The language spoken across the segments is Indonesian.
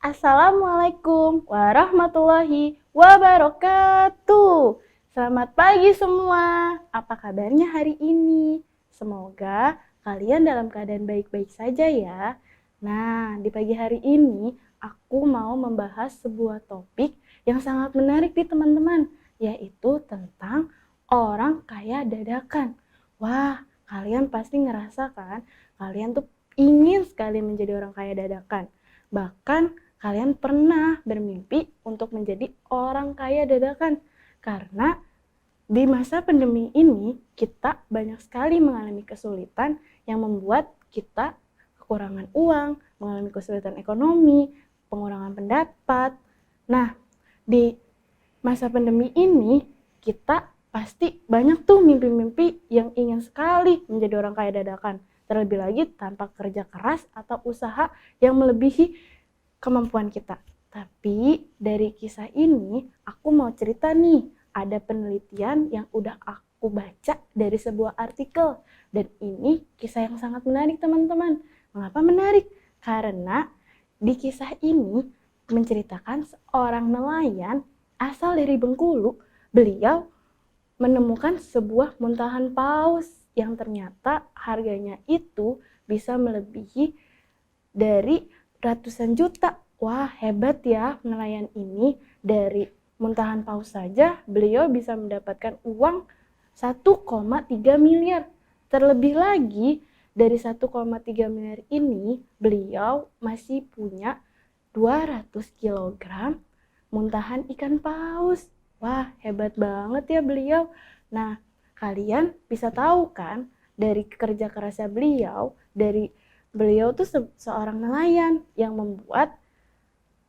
Assalamualaikum warahmatullahi wabarakatuh. Selamat pagi semua. Apa kabarnya hari ini? Semoga kalian dalam keadaan baik-baik saja ya. Nah, di pagi hari ini aku mau membahas sebuah topik yang sangat menarik nih teman-teman, yaitu tentang orang kaya dadakan. Wah, kalian pasti ngerasa kan, kalian tuh ingin sekali menjadi orang kaya dadakan. Bahkan kalian pernah bermimpi untuk menjadi orang kaya dadakan, karena di masa pandemi ini kita banyak sekali mengalami kesulitan yang membuat kita kekurangan uang, mengalami kesulitan ekonomi, pengurangan pendapat. Nah, di masa pandemi ini kita pasti banyak tuh mimpi-mimpi yang ingin sekali menjadi orang kaya dadakan. Terlebih lagi tanpa kerja keras atau usaha yang melebihi kemampuan kita. Tapi dari kisah ini aku mau cerita nih, ada penelitian yang udah aku baca dari sebuah artikel, dan ini kisah yang sangat menarik teman-teman. Mengapa menarik? Karena di kisah ini menceritakan seorang nelayan asal dari Bengkulu. Beliau menemukan sebuah muntahan paus yang ternyata harganya itu bisa melebihi dari ratusan juta. Wah, hebat ya nelayan ini. Dari muntahan paus saja beliau bisa mendapatkan uang 1,3 miliar. Terlebih lagi dari 1,3 miliar ini beliau masih punya 200 kilogram muntahan ikan paus. Wah, hebat banget ya beliau. Nah, kalian bisa tahu kan dari kerja kerasnya beliau tuh seorang nelayan yang membuat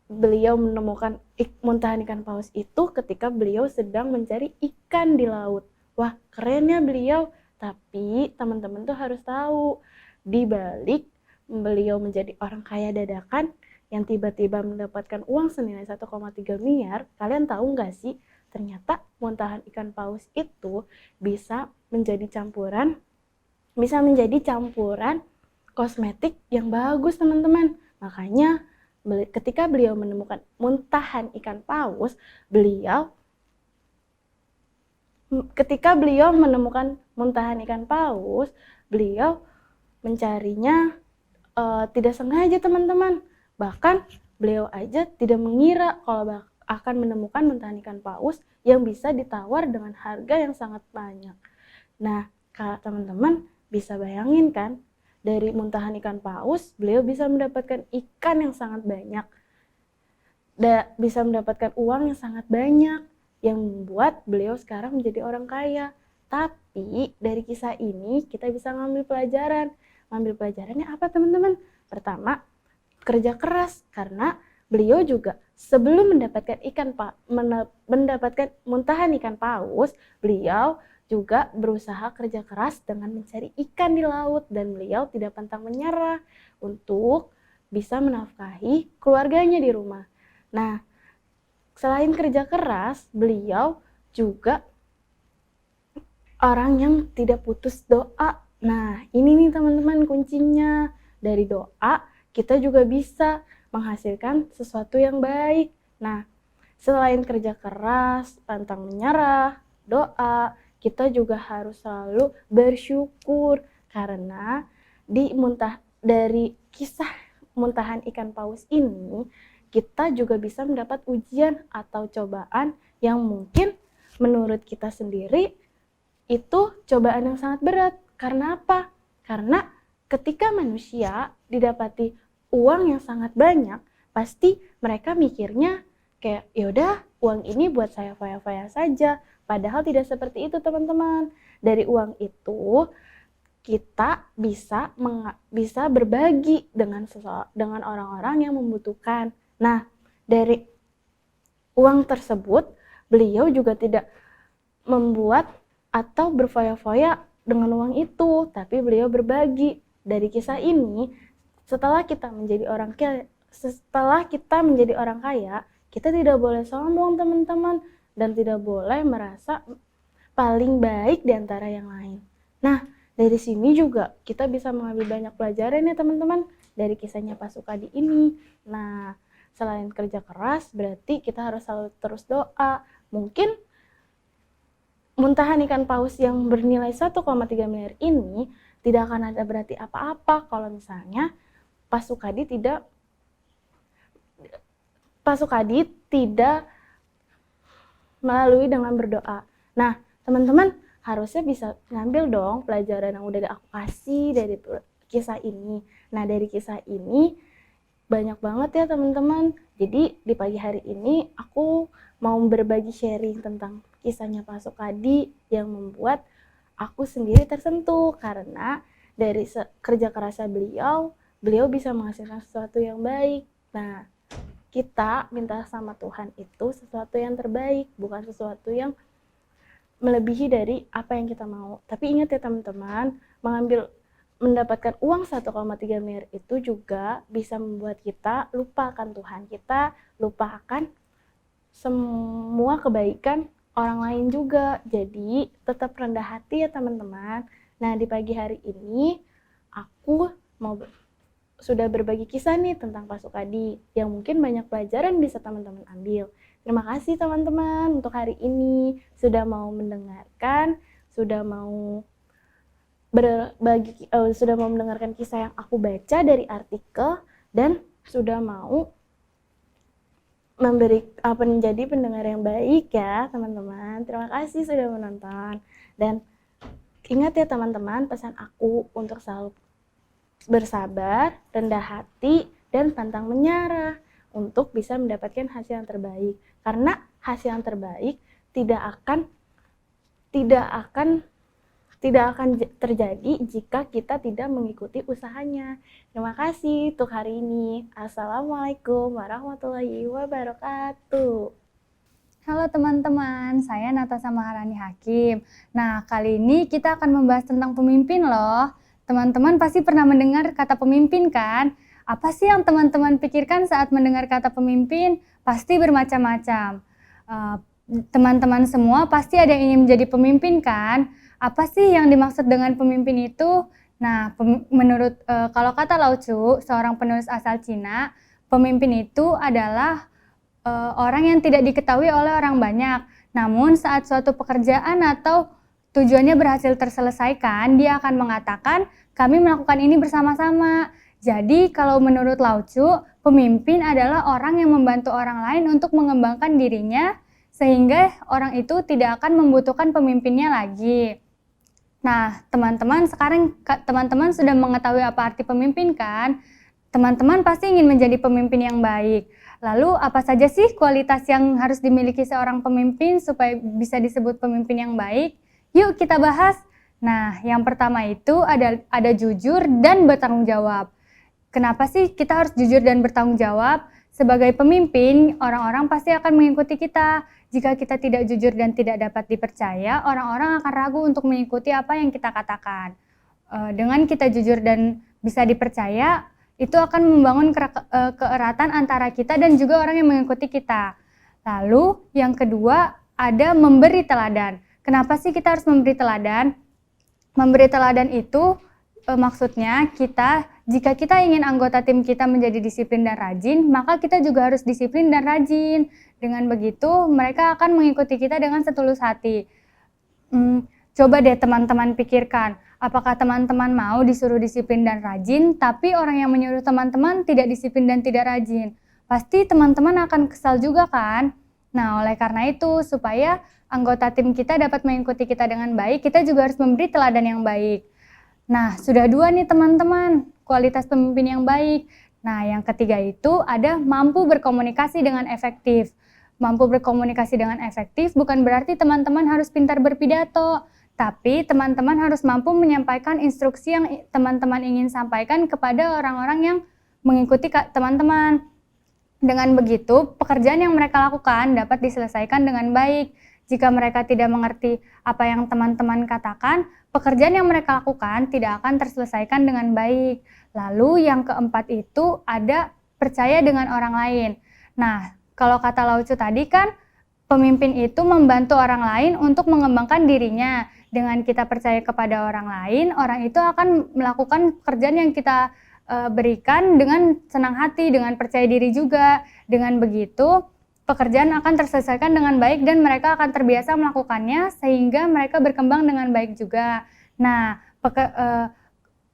beliau menemukan muntahan ikan paus itu ketika beliau sedang mencari ikan di laut. Wah, keren ya beliau. Tapi teman-teman tuh harus tahu, di balik beliau menjadi orang kaya dadakan yang tiba-tiba mendapatkan uang senilai 1,3 miliar, kalian tahu nggak sih, ternyata muntahan ikan paus itu bisa menjadi campuran kosmetik yang bagus teman-teman. Makanya ketika beliau menemukan muntahan ikan paus, beliau mencarinya tidak sengaja teman-teman. Bahkan beliau aja tidak mengira kalau akan menemukan muntahan ikan paus yang bisa ditawar dengan harga yang sangat banyak. Nah, kalau teman-teman bisa bayangin kan, dari muntahan ikan paus beliau bisa mendapatkan ikan yang sangat banyak, bisa mendapatkan uang yang sangat banyak, yang membuat beliau sekarang menjadi orang kaya. Tapi dari kisah ini kita bisa ngambil pelajaran. Pelajarannya apa teman-teman? Pertama, kerja keras, karena beliau juga sebelum mendapatkan muntahan ikan paus, beliau juga berusaha kerja keras dengan mencari ikan di laut, dan beliau tidak pantang menyerah untuk bisa menafkahi keluarganya di rumah. Nah, selain kerja keras, beliau juga orang yang tidak putus doa. Nah, ini nih teman-teman kuncinya. Dari doa kita juga bisa menghasilkan sesuatu yang baik. Nah, selain kerja keras, pantang menyerah, doa, kita juga harus selalu bersyukur, karena dari kisah muntahan ikan paus ini kita juga bisa mendapat ujian atau cobaan yang mungkin menurut kita sendiri itu cobaan yang sangat berat. Karena apa? Karena ketika manusia didapati uang yang sangat banyak, pasti mereka mikirnya kayak yaudah uang ini buat saya foya-foya saja. Padahal tidak seperti itu teman-teman. Dari uang itu kita bisa berbagi dengan orang-orang yang membutuhkan. Nah, dari uang tersebut beliau juga tidak membuat atau berfoya-foya dengan uang itu, tapi beliau berbagi. Dari kisah ini, setelah kita menjadi orang kaya, kita tidak boleh sombong teman-teman, dan tidak boleh merasa paling baik di antara yang lain. Nah, dari sini juga kita bisa mengambil banyak pelajaran ya teman-teman dari kisahnya Pak Sukadi ini. Nah, Selain kerja keras, berarti kita harus selalu terus doa. Mungkin muntahan ikan paus yang bernilai 1,3 miliar ini tidak akan ada berarti apa-apa kalau misalnya Pak Sukadi tidak melalui dengan berdoa. Nah, teman-teman harusnya bisa ngambil dong pelajaran yang udah aku kasih dari kisah ini. Nah, dari kisah ini banyak banget ya teman-teman. Jadi di pagi hari ini aku mau berbagi sharing tentang kisahnya Pak Sukadi yang membuat aku sendiri tersentuh karena dari kerja kerasnya beliau bisa menghasilkan sesuatu yang baik. Nah, kita minta sama Tuhan itu sesuatu yang terbaik, bukan sesuatu yang melebihi dari apa yang kita mau. Tapi ingat ya teman-teman, mendapatkan uang 1,3 miliar itu juga bisa membuat kita lupa akan Tuhan, kita lupa akan semua kebaikan orang lain juga. Jadi tetap rendah hati ya teman-teman. Nah, di pagi hari ini aku sudah berbagi kisah nih tentang Pak Sukadi yang mungkin banyak pelajaran bisa teman-teman ambil. Terima kasih teman-teman untuk hari ini sudah mau mendengarkan, sudah mau mendengarkan kisah yang aku baca dari artikel dan sudah mau menjadi pendengar yang baik ya teman-teman. Terima kasih sudah menonton dan ingat ya teman-teman, pesan aku untuk selalu bersabar, rendah hati, dan pantang menyerah untuk bisa mendapatkan hasil yang terbaik. Karena hasil yang terbaik tidak akan terjadi jika kita tidak mengikuti usahanya. Terima kasih untuk hari ini. Assalamualaikum warahmatullahi wabarakatuh. Halo teman-teman, saya Natasha Maharani Hakim. Nah, kali ini kita akan membahas tentang pemimpin loh. Teman-teman pasti pernah mendengar kata pemimpin kan? Apa sih yang teman-teman pikirkan saat mendengar kata pemimpin? Pasti bermacam-macam. Teman-teman semua pasti ada yang ingin menjadi pemimpin kan? Apa sih yang dimaksud dengan pemimpin itu? Nah, menurut kalau kata Lao Tzu, seorang penulis asal Cina, pemimpin itu adalah orang yang tidak diketahui oleh orang banyak. Namun saat suatu pekerjaan atau tujuannya berhasil terselesaikan, dia akan mengatakan, kami melakukan ini bersama-sama. Jadi kalau menurut Lao Tzu, pemimpin adalah orang yang membantu orang lain untuk mengembangkan dirinya, sehingga orang itu tidak akan membutuhkan pemimpinnya lagi. Nah, teman-teman, sekarang teman-teman sudah mengetahui apa arti pemimpin kan? Teman-teman pasti ingin menjadi pemimpin yang baik. Lalu apa saja sih kualitas yang harus dimiliki seorang pemimpin supaya bisa disebut pemimpin yang baik? Yuk kita bahas. Nah, yang pertama itu ada jujur dan bertanggung jawab. Kenapa sih kita harus jujur dan bertanggung jawab? Sebagai pemimpin, orang-orang pasti akan mengikuti kita. Jika kita tidak jujur dan tidak dapat dipercaya, orang-orang akan ragu untuk mengikuti apa yang kita katakan. Dengan kita jujur dan bisa dipercaya, itu akan membangun keeratan antara kita dan juga orang yang mengikuti kita. Lalu yang kedua ada memberi teladan. Kenapa sih kita harus memberi teladan? Memberi teladan itu maksudnya jika kita ingin anggota tim kita menjadi disiplin dan rajin, maka kita juga harus disiplin dan rajin. Dengan begitu mereka akan mengikuti kita dengan setulus hati. Coba deh teman-teman pikirkan, apakah teman-teman mau disuruh disiplin dan rajin, tapi orang yang menyuruh teman-teman tidak disiplin dan tidak rajin? Pasti teman-teman akan kesal juga kan? Nah, oleh karena itu, supaya anggota tim kita dapat mengikuti kita dengan baik, kita juga harus memberi teladan yang baik. Nah, sudah dua nih teman-teman, kualitas pemimpin yang baik. Nah, yang ketiga itu ada mampu berkomunikasi dengan efektif. Mampu berkomunikasi dengan efektif bukan berarti teman-teman harus pintar berpidato, tapi teman-teman harus mampu menyampaikan instruksi yang teman-teman ingin sampaikan kepada orang-orang yang mengikuti teman-teman. Dengan begitu, pekerjaan yang mereka lakukan dapat diselesaikan dengan baik. Jika mereka tidak mengerti apa yang teman-teman katakan, pekerjaan yang mereka lakukan tidak akan terselesaikan dengan baik. Lalu yang keempat itu ada percaya dengan orang lain. Nah, kalau kata Lao Tzu tadi kan, pemimpin itu membantu orang lain untuk mengembangkan dirinya. Dengan kita percaya kepada orang lain, orang itu akan melakukan pekerjaan yang kita berikan dengan senang hati, dengan percaya diri juga. Dengan begitu, pekerjaan akan terselesaikan dengan baik dan mereka akan terbiasa melakukannya sehingga mereka berkembang dengan baik juga. Nah,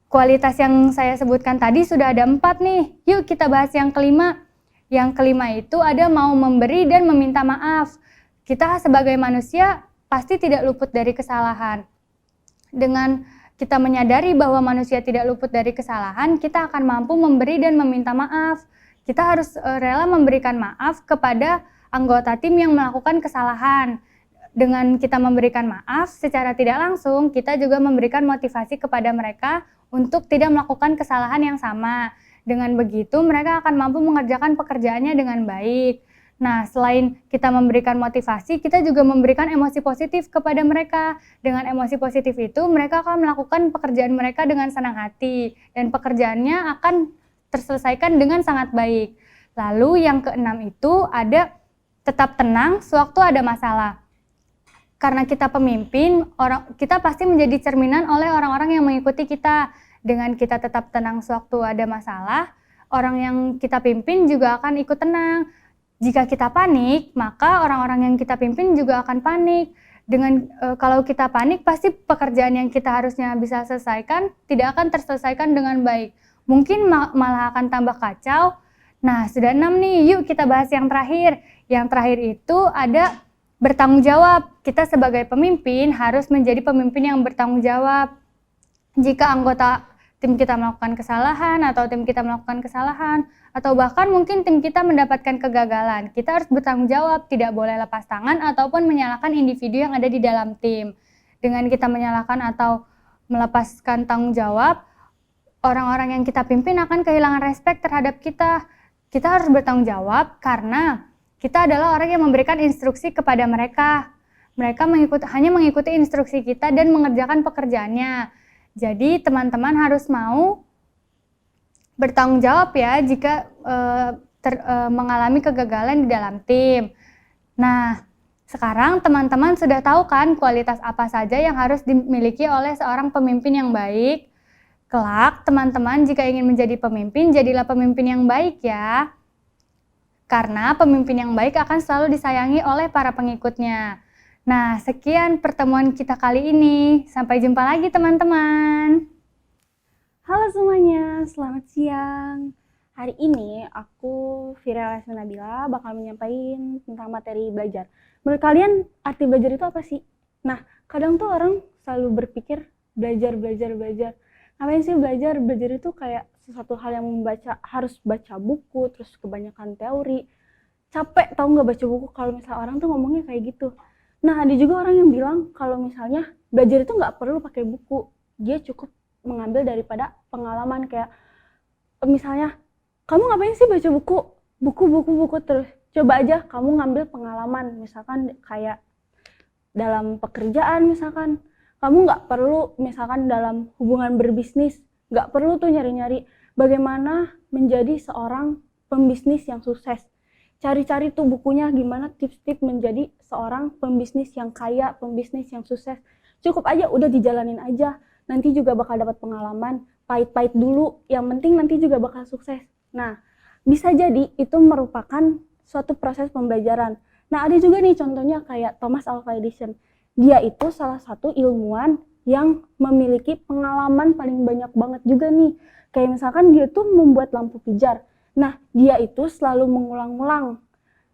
kualitas yang saya sebutkan tadi sudah ada 4 nih. Yuk kita bahas yang kelima. Yang kelima itu ada mau memberi dan meminta maaf. Kita sebagai manusia pasti tidak luput dari kesalahan. Dengan kita menyadari bahwa manusia tidak luput dari kesalahan, kita akan mampu memberi dan meminta maaf. Kita harus rela memberikan maaf kepada anggota tim yang melakukan kesalahan. Dengan kita memberikan maaf secara tidak langsung, kita juga memberikan motivasi kepada mereka untuk tidak melakukan kesalahan yang sama. Dengan begitu, mereka akan mampu mengerjakan pekerjaannya dengan baik. Nah, selain kita memberikan motivasi, kita juga memberikan emosi positif kepada mereka. Dengan emosi positif itu, mereka akan melakukan pekerjaan mereka dengan senang hati dan pekerjaannya akan terselesaikan dengan sangat baik. Lalu yang keenam itu ada tetap tenang sewaktu ada masalah. Karena kita pemimpin, kita pasti menjadi cerminan oleh orang-orang yang mengikuti kita. Dengan kita tetap tenang sewaktu ada masalah, orang yang kita pimpin juga akan ikut tenang. Jika kita panik, maka orang-orang yang kita pimpin juga akan panik. Kalau kita panik, pasti pekerjaan yang kita harusnya bisa selesaikan tidak akan terselesaikan dengan baik. Mungkin malah akan tambah kacau. Nah, sudah 6 nih, yuk kita bahas yang terakhir. Yang terakhir itu ada bertanggung jawab. Kita sebagai pemimpin harus menjadi pemimpin yang bertanggung jawab. Jika anggota tim kita melakukan kesalahan atau tim kita melakukan kesalahan atau bahkan mungkin tim kita mendapatkan kegagalan, kita harus bertanggung jawab, tidak boleh lepas tangan ataupun menyalahkan individu yang ada di dalam tim. Dengan kita menyalahkan atau melepaskan tanggung jawab, orang-orang yang kita pimpin akan kehilangan respek terhadap kita. Kita harus bertanggung jawab karena kita adalah orang yang memberikan instruksi kepada mereka. Mereka hanya mengikuti instruksi kita dan mengerjakan pekerjaannya. Jadi teman-teman harus mau bertanggung jawab ya jika mengalami kegagalan di dalam tim. Nah, sekarang teman-teman sudah tahu kan kualitas apa saja yang harus dimiliki oleh seorang pemimpin yang baik. Kelak, teman-teman jika ingin menjadi pemimpin, jadilah pemimpin yang baik ya. Karena pemimpin yang baik akan selalu disayangi oleh para pengikutnya. Nah, sekian pertemuan kita kali ini. Sampai jumpa lagi teman-teman. Halo semuanya, selamat siang. Hari ini aku, Fira Lesmi Nabila, bakal menyampaikan tentang materi belajar. Menurut kalian, arti belajar itu apa sih? Nah, kadang tuh orang selalu berpikir belajar. Ngapain sih belajar? Belajar itu kayak sesuatu hal yang harus baca buku, terus kebanyakan teori. Capek tau nggak baca buku kalau misalnya orang tuh ngomongnya kayak gitu. Nah, ada juga orang yang bilang kalau misalnya belajar itu nggak perlu pakai buku, dia cukup mengambil daripada pengalaman. Kayak misalnya, kamu ngapain sih baca buku terus? Coba aja kamu ngambil pengalaman, misalkan kayak dalam pekerjaan misalkan. Kamu nggak perlu misalkan dalam hubungan berbisnis, nggak perlu tuh nyari-nyari bagaimana menjadi seorang pembisnis yang sukses. Cari-cari tuh bukunya gimana tips-tips menjadi seorang pembisnis yang kaya, pembisnis yang sukses. Cukup aja udah dijalanin aja. Nanti juga bakal dapat pengalaman, pahit-pahit dulu, yang penting nanti juga bakal sukses. Nah, bisa jadi itu merupakan suatu proses pembelajaran. Nah, ada juga nih contohnya kayak Thomas Alva Edison. Dia itu salah satu ilmuwan yang memiliki pengalaman paling banyak banget juga nih. Kayak misalkan dia tuh membuat lampu pijar. Nah, dia itu selalu mengulang-ulang.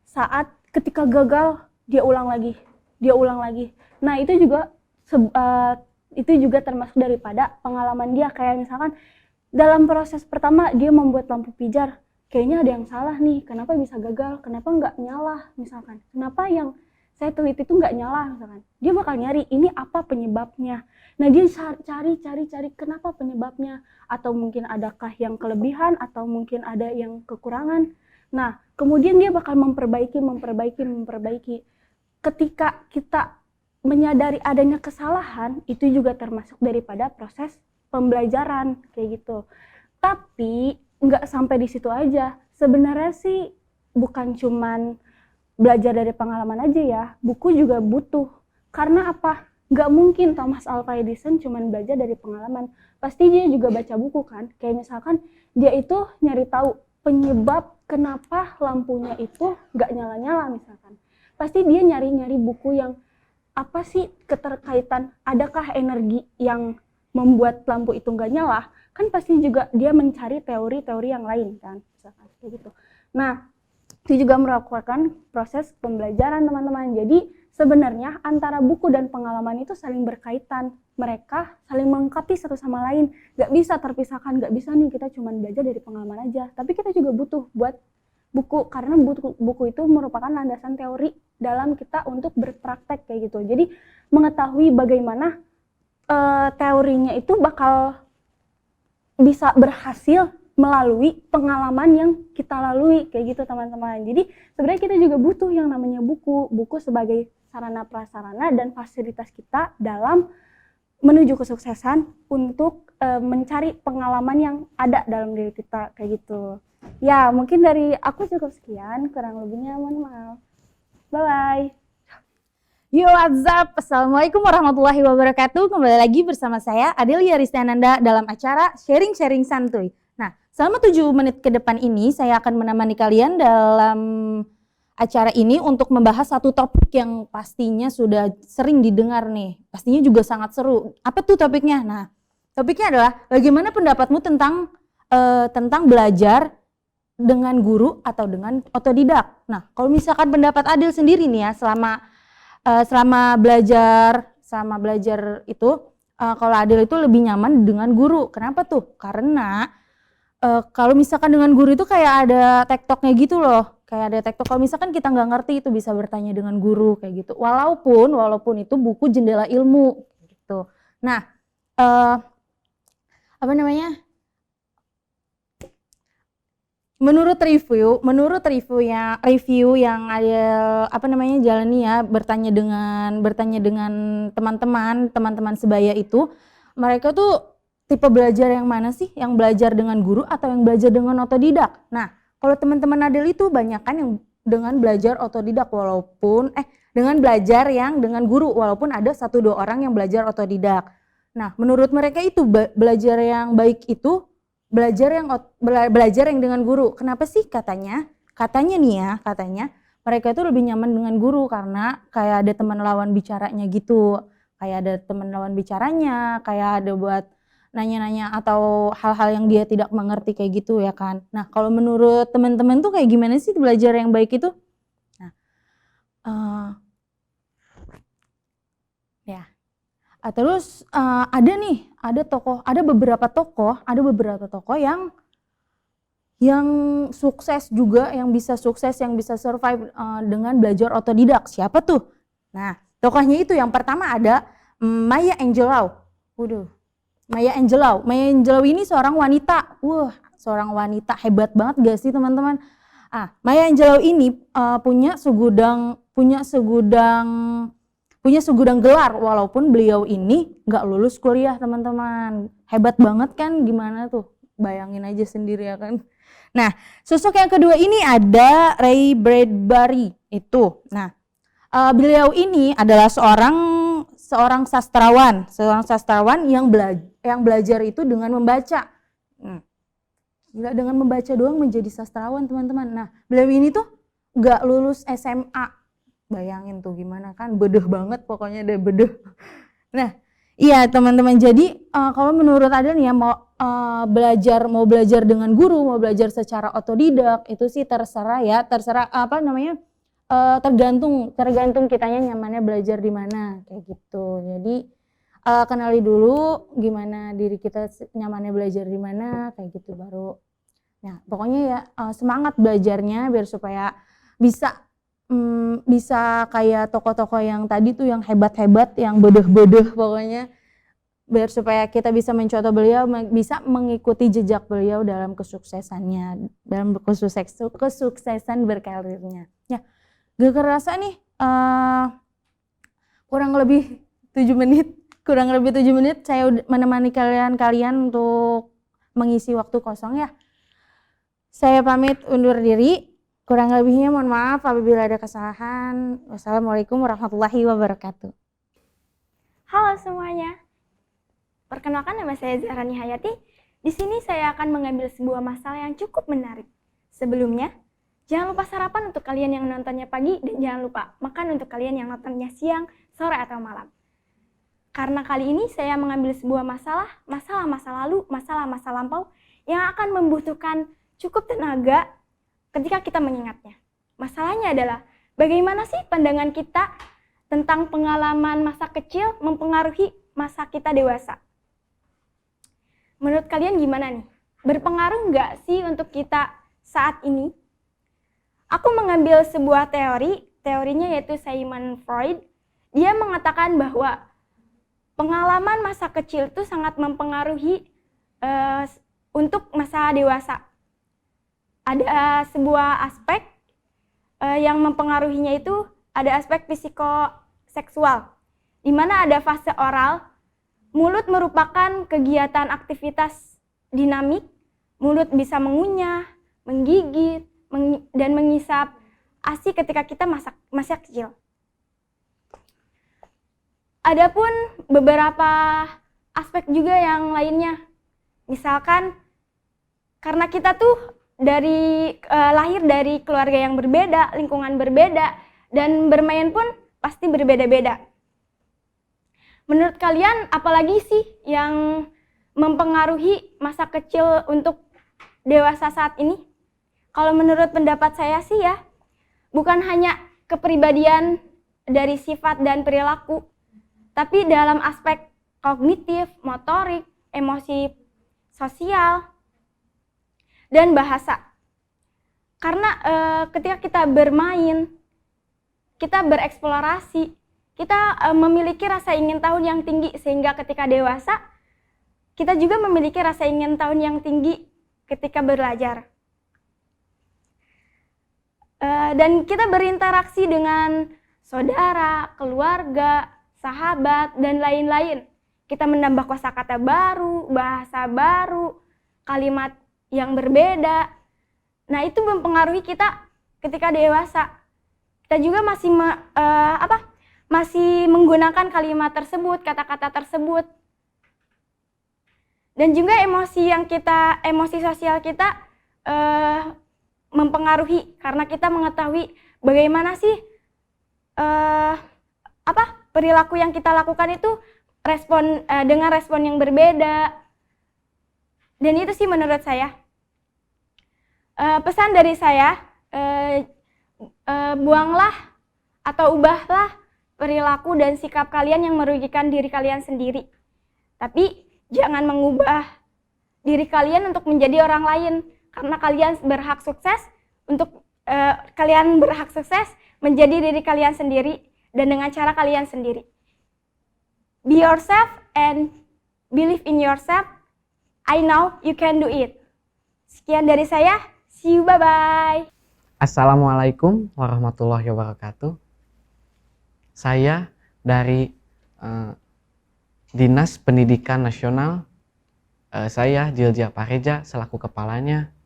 Saat ketika gagal, dia ulang lagi. Nah, itu juga termasuk daripada pengalaman dia. Kayak misalkan dalam proses pertama dia membuat lampu pijar, kayaknya ada yang salah nih. Kenapa bisa gagal? Kenapa nggak nyala? Misalkan, kenapa yang saya teliti itu nggak nyala? Misalkan, dia bakal nyari ini apa penyebabnya. Nah, dia cari kenapa penyebabnya. Atau mungkin adakah yang kelebihan, atau mungkin ada yang kekurangan. Nah, kemudian dia bakal memperbaiki. Ketika kita menyadari adanya kesalahan, itu juga termasuk daripada proses pembelajaran, kayak gitu. Tapi, nggak sampai di situ aja. Sebenarnya sih, bukan cuman belajar dari pengalaman aja ya, buku juga butuh. Karena apa? Nggak mungkin Thomas Alva Edison cuman belajar dari pengalaman. Pasti dia juga baca buku kan. Kayak misalkan dia itu nyari tahu penyebab kenapa lampunya itu nggak nyala-nyala misalkan. Pasti dia nyari-nyari buku yang apa sih keterkaitan, adakah energi yang membuat lampu itu nggak nyala, kan pasti juga dia mencari teori-teori yang lain kan, misalkan kayak gitu. Nah, itu juga merupakan proses pembelajaran teman-teman. Jadi sebenarnya antara buku dan pengalaman itu saling berkaitan, mereka saling melengkapi satu sama lain, nggak bisa terpisahkan, nggak bisa nih kita cuma belajar dari pengalaman aja, tapi kita juga butuh buat buku, karena buku itu merupakan landasan teori dalam kita untuk berpraktek kayak gitu. Jadi mengetahui bagaimana teorinya itu bakal bisa berhasil melalui pengalaman yang kita lalui kayak gitu teman-teman. Jadi sebenarnya kita juga butuh yang namanya buku sebagai sarana prasarana dan fasilitas kita dalam menuju kesuksesan untuk mencari pengalaman yang ada dalam diri kita kayak gitu. Ya, mungkin dari aku cukup sekian, kurang lebihnya mohon maaf. Bye-bye. Yo, what's up? Assalamualaikum warahmatullahi wabarakatuh. Kembali lagi bersama saya Adelia Ristiananda dalam acara Sharing-Sharing Santuy. Nah, selama 7 menit ke depan ini saya akan menemani kalian dalam acara ini untuk membahas satu topik yang pastinya sudah sering didengar nih. Pastinya juga sangat seru. Apa tuh topiknya? Nah, topiknya adalah bagaimana pendapatmu tentang belajar dengan guru atau dengan otodidak. Nah, kalau misalkan pendapat Adil sendiri nih ya, selama belajar itu, kalau Adil itu lebih nyaman dengan guru. Kenapa tuh? Karena kalau misalkan dengan guru itu kayak ada tektoknya gitu loh, kayak ada tektok. Kalau misalkan kita nggak ngerti itu bisa bertanya dengan guru kayak gitu. Walaupun itu buku jendela ilmu gitu. Nah, apa namanya? Menurut review yang ada jalani ya, bertanya dengan teman-teman sebaya itu, mereka tuh tipe belajar yang mana sih? Yang belajar dengan guru atau yang belajar dengan otodidak? Nah, kalau teman-teman Adel itu banyak kan yang dengan belajar otodidak dengan belajar yang dengan guru walaupun ada 1-2 orang yang belajar otodidak. Nah, menurut mereka itu belajar yang baik itu belajar yang dengan guru. Kenapa sih katanya mereka itu lebih nyaman dengan guru karena kayak ada teman lawan bicaranya gitu. Kayak ada buat nanya-nanya atau hal-hal yang dia tidak mengerti kayak gitu ya kan. Nah, kalau menurut teman-teman tuh kayak gimana sih belajar yang baik itu? Nah, ya. Terus ada beberapa tokoh yang sukses juga, yang bisa survive dengan belajar otodidak. Siapa tuh? Nah, tokohnya itu yang pertama ada Maya Angelou. Maya Angelou ini seorang wanita. Seorang wanita hebat banget gak sih teman-teman? Maya Angelou ini punya segudang gelar walaupun beliau ini nggak lulus kuliah teman-teman. Hebat banget kan, gimana tuh? Bayangin aja sendiri ya kan. Nah, sosok yang kedua ini ada Ray Bradbury itu. Nah, beliau ini adalah seorang sastrawan yang belajar itu dengan membaca. Gila, dengan membaca doang menjadi sastrawan teman-teman. Nah, beliau ini tuh nggak lulus SMA. Bayangin tuh gimana kan, bedeh banget pokoknya deh, bedeh. Nah, iya teman-teman, jadi kalau menurut Adel nih ya, mau belajar dengan guru, mau belajar secara otodidak, itu sih terserah tergantung kitanya nyamannya belajar di mana kayak gitu. Jadi kenali dulu gimana diri kita nyamannya belajar di mana kayak gitu baru. Nah, pokoknya ya semangat belajarnya biar supaya bisa kayak tokoh-tokoh yang tadi tuh, yang hebat-hebat, yang bedeh-bedeh pokoknya, biar supaya kita bisa mencontoh beliau, bisa mengikuti jejak beliau dalam kesuksesannya, dalam kesuksesan berkarirnya. Ya, gak kerasa nih kurang lebih 7 menit saya menemani kalian untuk mengisi waktu kosong ya. Saya pamit undur diri. Kurang lebihnya mohon maaf apabila ada kesalahan. Wassalamualaikum warahmatullahi wabarakatuh. Halo semuanya. Perkenalkan, nama saya Zahrani Hayati. Di sini saya akan mengambil sebuah masalah yang cukup menarik. Sebelumnya, jangan lupa sarapan untuk kalian yang nontonnya pagi dan jangan lupa makan untuk kalian yang nontonnya siang, sore atau malam. Karena kali ini saya mengambil sebuah masalah masa lalu, masalah masa lampau yang akan membutuhkan cukup tenaga ketika kita mengingatnya. Masalahnya adalah bagaimana sih pandangan kita tentang pengalaman masa kecil mempengaruhi masa kita dewasa. Menurut kalian gimana nih? Berpengaruh nggak sih untuk kita saat ini? Aku mengambil sebuah teorinya yaitu Sigmund Freud. Dia mengatakan bahwa pengalaman masa kecil itu sangat mempengaruhi untuk masa dewasa. Ada sebuah aspek yang mempengaruhinya itu ada aspek psikoseksual, di mana ada fase oral. Mulut merupakan kegiatan aktivitas dinamik. Mulut bisa mengunyah, menggigit, dan mengisap ASI ketika kita masih kecil. Adapun beberapa aspek juga yang lainnya. Misalkan karena kita tuh lahir dari keluarga yang berbeda, lingkungan berbeda, dan bermain pun pasti berbeda-beda. Menurut kalian apalagi sih yang mempengaruhi masa kecil untuk dewasa saat ini? Kalau menurut pendapat saya sih ya, bukan hanya kepribadian dari sifat dan perilaku, tapi dalam aspek kognitif, motorik, emosi sosial, dan bahasa. Karena ketika kita bermain, kita bereksplorasi, kita memiliki rasa ingin tahu yang tinggi, sehingga ketika dewasa, kita juga memiliki rasa ingin tahu yang tinggi ketika belajar. Dan kita berinteraksi dengan saudara, keluarga, sahabat, dan lain-lain. Kita menambah kosakata baru, bahasa baru, kalimat yang berbeda. Nah, itu mempengaruhi kita ketika dewasa. Kita juga masih menggunakan kalimat tersebut, kata-kata tersebut. Dan juga emosi sosial kita mempengaruhi karena kita mengetahui bagaimana sih perilaku yang kita lakukan itu dengan respon yang berbeda. Dan itu sih menurut saya. Pesan dari saya, buanglah atau ubahlah perilaku dan sikap kalian yang merugikan diri kalian sendiri. Tapi jangan mengubah diri kalian untuk menjadi orang lain, karena kalian berhak sukses menjadi diri kalian sendiri dan dengan cara kalian sendiri. Be yourself and believe in yourself. I know you can do it. Sekian dari saya. See you, bye-bye. Assalamualaikum warahmatullahi wabarakatuh. Saya dari Dinas Pendidikan Nasional. Saya Jilja Pareja selaku kepalanya.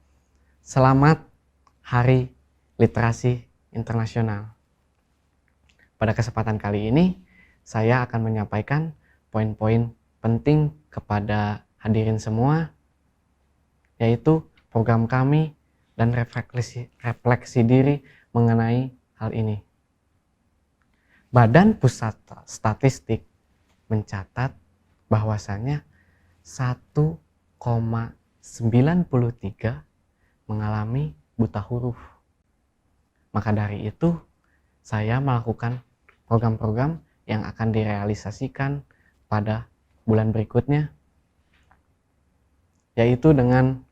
Selamat Hari Literasi Internasional. Pada kesempatan kali ini, saya akan menyampaikan poin-poin penting kepada hadirin semua, yaitu program kami dan refleksi diri mengenai hal ini. Badan Pusat Statistik mencatat bahwasannya 1,93 mengalami buta huruf. Maka dari itu, saya melakukan program-program yang akan direalisasikan pada bulan berikutnya, yaitu dengan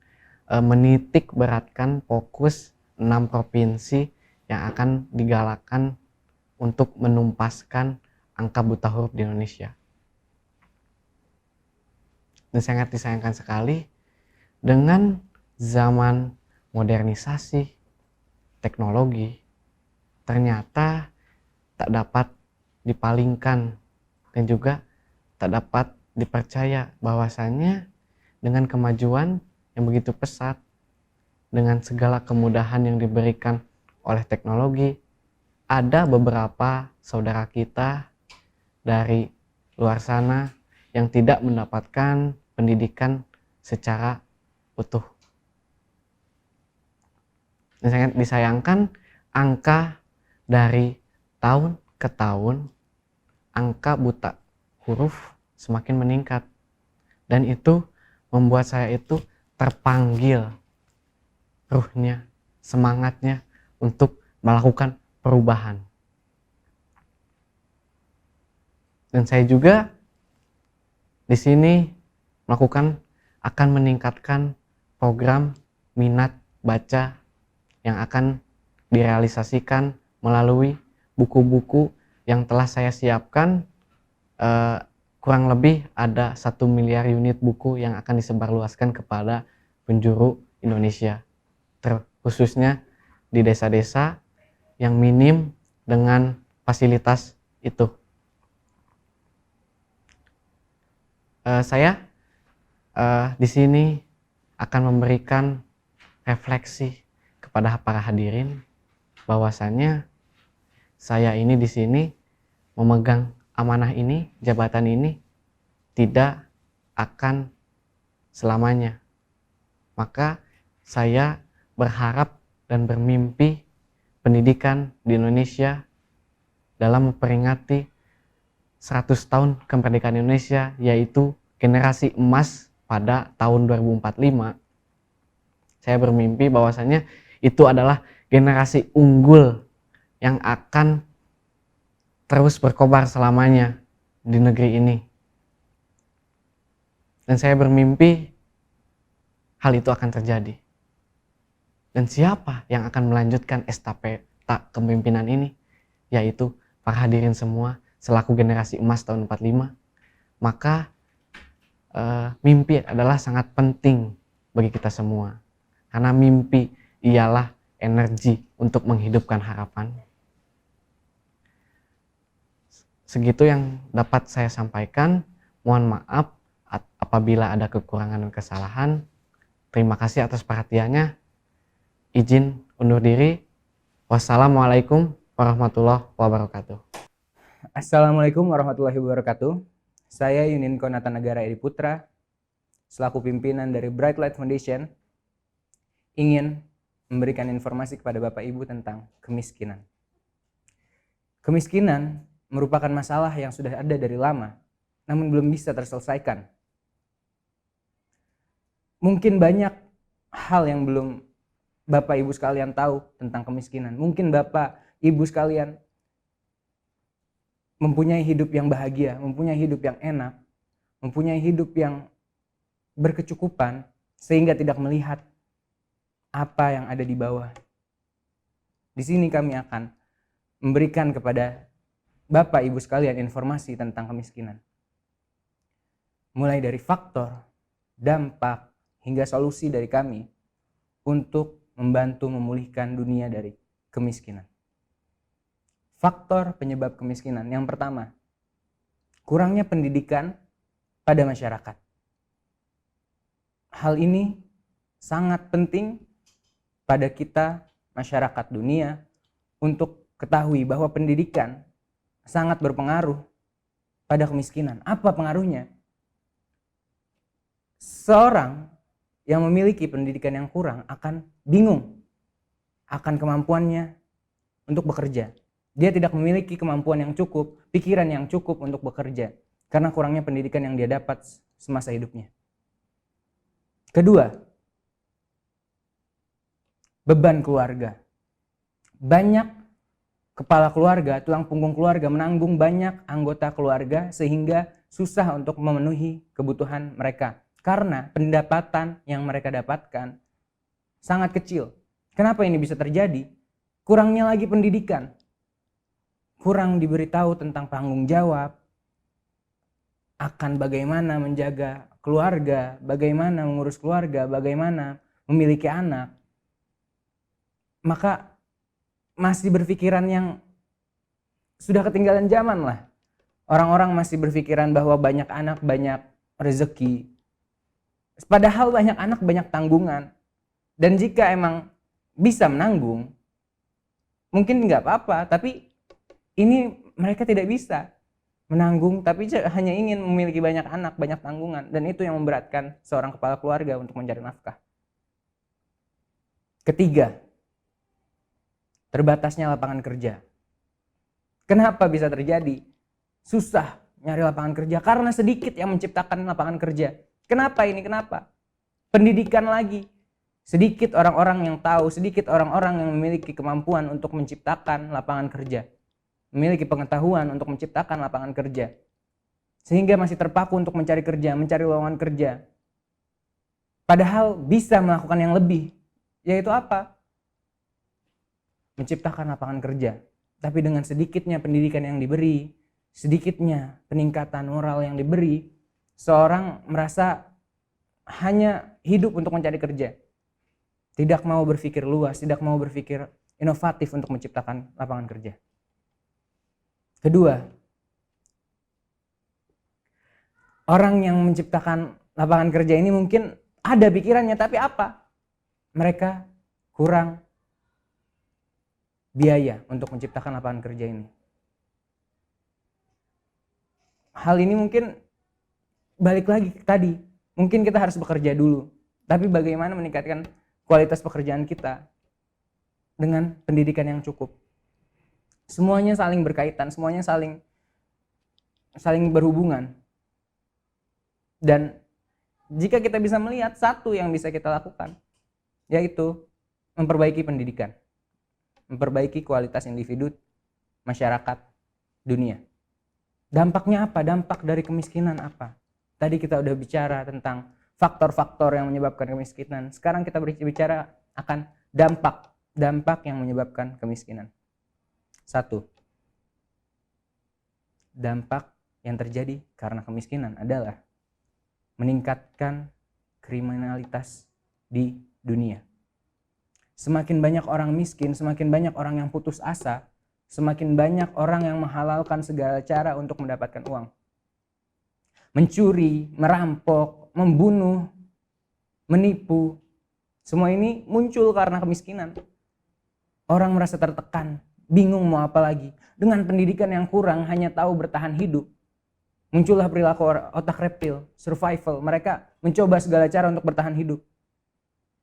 menitik beratkan fokus 6 provinsi yang akan digalakkan untuk menumpaskan angka buta huruf di Indonesia. Dan sangat disayangkan sekali, dengan zaman modernisasi teknologi, ternyata tak dapat dipalingkan dan juga tak dapat dipercaya bahwasannya dengan kemajuan yang begitu pesat, dengan segala kemudahan yang diberikan oleh teknologi, ada beberapa saudara kita dari luar sana yang tidak mendapatkan pendidikan secara utuh. Dan sangat disayangkan, angka dari tahun ke tahun, angka buta huruf semakin meningkat. Dan itu membuat saya itu terpanggil ruhnya, semangatnya untuk melakukan perubahan. Dan saya juga di sini akan meningkatkan program minat baca yang akan direalisasikan melalui buku-buku yang telah saya siapkan. Kurang lebih ada 1 miliar unit buku yang akan disebarluaskan kepada penjuru Indonesia, khususnya di desa-desa yang minim dengan fasilitas itu. Saya di sini akan memberikan refleksi kepada para hadirin bahwasannya saya ini di sini memegang amanah ini, jabatan ini tidak akan selamanya. Maka saya berharap dan bermimpi pendidikan di Indonesia dalam memperingati 100 tahun kemerdekaan Indonesia, yaitu generasi emas pada tahun 2045. Saya bermimpi bahwasannya itu adalah generasi unggul yang akan terus berkobar selamanya di negeri ini. Dan saya bermimpi hal itu akan terjadi. Dan siapa yang akan melanjutkan estafeta kepemimpinan ini? Yaitu para hadirin semua selaku generasi emas tahun 45. Maka mimpi adalah sangat penting bagi kita semua. Karena mimpi ialah energi untuk menghidupkan harapan. Segitu yang dapat saya sampaikan. Mohon maaf apabila ada kekurangan dan kesalahan. Terima kasih atas perhatiannya. Izin undur diri. Wassalamualaikum warahmatullahi wabarakatuh. Assalamualaikum warahmatullahi wabarakatuh. Saya Yuninko Natanegara Edi Putra, selaku pimpinan dari Bright Light Foundation, ingin memberikan informasi kepada Bapak Ibu tentang kemiskinan. Kemiskinan merupakan masalah yang sudah ada dari lama, namun belum bisa terselesaikan. Mungkin banyak hal yang belum Bapak Ibu sekalian tahu tentang kemiskinan. Mungkin Bapak Ibu sekalian mempunyai hidup yang bahagia, mempunyai hidup yang enak, mempunyai hidup yang berkecukupan, sehingga tidak melihat apa yang ada di bawah. Di sini kami akan memberikan kepada Bapak Ibu sekalian informasi tentang kemiskinan. Mulai dari faktor, dampak, hingga solusi dari kami untuk membantu memulihkan dunia dari kemiskinan. Faktor penyebab kemiskinan yang pertama, kurangnya pendidikan pada masyarakat. Hal ini sangat penting pada kita masyarakat dunia untuk ketahui bahwa pendidikan sangat berpengaruh pada kemiskinan. Apa pengaruhnya? Seorang yang memiliki pendidikan yang kurang akan bingung akan kemampuannya untuk bekerja. Dia tidak memiliki kemampuan yang cukup, pikiran yang cukup untuk bekerja karena kurangnya pendidikan yang dia dapat semasa hidupnya. Kedua, beban keluarga. Banyak kepala keluarga, tulang punggung keluarga menanggung banyak anggota keluarga sehingga susah untuk memenuhi kebutuhan mereka karena pendapatan yang mereka dapatkan sangat kecil. Kenapa ini bisa terjadi? Kurangnya lagi pendidikan. Kurang diberitahu tentang tanggung jawab akan bagaimana menjaga keluarga, bagaimana mengurus keluarga, bagaimana memiliki anak. Maka masih berpikiran yang sudah ketinggalan zaman lah. Orang-orang masih berpikiran bahwa banyak anak, banyak rezeki. Padahal banyak anak, banyak tanggungan. Dan jika emang bisa menanggung, mungkin nggak apa-apa, tapi ini mereka tidak bisa. menanggung, tapi hanya ingin memiliki banyak anak, banyak tanggungan, dan itu yang memberatkan seorang kepala keluarga untuk mencari nafkah. Ketiga, terbatasnya lapangan kerja. Kenapa bisa terjadi? Susah nyari lapangan kerja karena sedikit yang menciptakan lapangan kerja. Kenapa ini? Kenapa? Pendidikan lagi. Sedikit orang-orang yang tahu, sedikit orang-orang yang memiliki kemampuan untuk menciptakan lapangan kerja. Memiliki pengetahuan untuk menciptakan lapangan kerja. Sehingga masih terpaku untuk mencari kerja, mencari lowongan kerja. Padahal bisa melakukan yang lebih. Yaitu apa? Menciptakan lapangan kerja. Tapi dengan sedikitnya pendidikan yang diberi, sedikitnya peningkatan moral yang diberi, seorang merasa hanya hidup untuk mencari kerja. Tidak mau berpikir luas, tidak mau berpikir inovatif untuk menciptakan lapangan kerja. Kedua, orang yang menciptakan lapangan kerja ini mungkin ada pikirannya, tapi apa? Mereka kurang biaya untuk menciptakan lapangan kerja ini. Hal ini mungkin balik lagi ke tadi, mungkin kita harus bekerja dulu, tapi bagaimana meningkatkan kualitas pekerjaan kita dengan pendidikan yang cukup. Semuanya saling berkaitan, semuanya saling berhubungan. Dan jika kita bisa melihat satu yang bisa kita lakukan, yaitu memperbaiki pendidikan, memperbaiki kualitas individu, masyarakat, dunia. Dampaknya apa? Dampak dari kemiskinan apa? Tadi kita udah bicara tentang faktor-faktor yang menyebabkan kemiskinan. Sekarang kita berbicara akan dampak yang menyebabkan kemiskinan. 1. Dampak yang terjadi karena kemiskinan adalah meningkatkan kriminalitas di dunia. Semakin banyak orang miskin, semakin banyak orang yang putus asa, semakin banyak orang yang menghalalkan segala cara untuk mendapatkan uang. Mencuri, merampok, membunuh, menipu, semua ini muncul karena kemiskinan. Orang merasa tertekan, bingung mau apa lagi. Dengan pendidikan yang kurang, hanya tahu bertahan hidup. Muncullah perilaku otak reptil, survival. Mereka mencoba segala cara untuk bertahan hidup.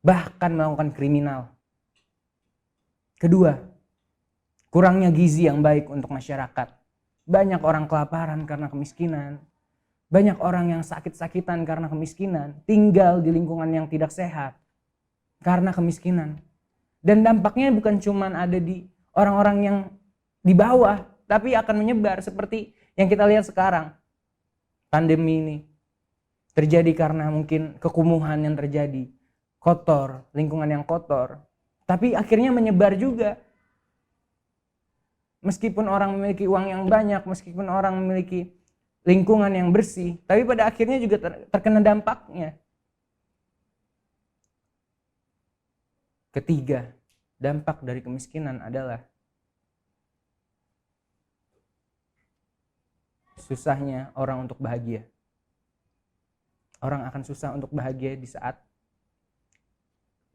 Bahkan melakukan kriminal. Kedua, kurangnya gizi yang baik untuk masyarakat. Banyak orang kelaparan karena kemiskinan. Banyak orang yang sakit-sakitan karena kemiskinan. Tinggal di lingkungan yang tidak sehat karena kemiskinan. Dan dampaknya bukan cuma ada di orang-orang yang di bawah, tapi akan menyebar seperti yang kita lihat sekarang. Pandemi ini terjadi karena mungkin kekumuhan yang terjadi, kotor, lingkungan yang kotor, tapi akhirnya menyebar juga. Meskipun orang memiliki uang yang banyak, meskipun orang memiliki lingkungan yang bersih, tapi pada akhirnya juga terkena dampaknya. Ketiga, dampak dari kemiskinan adalah susahnya orang untuk bahagia. Orang akan susah untuk bahagia di saat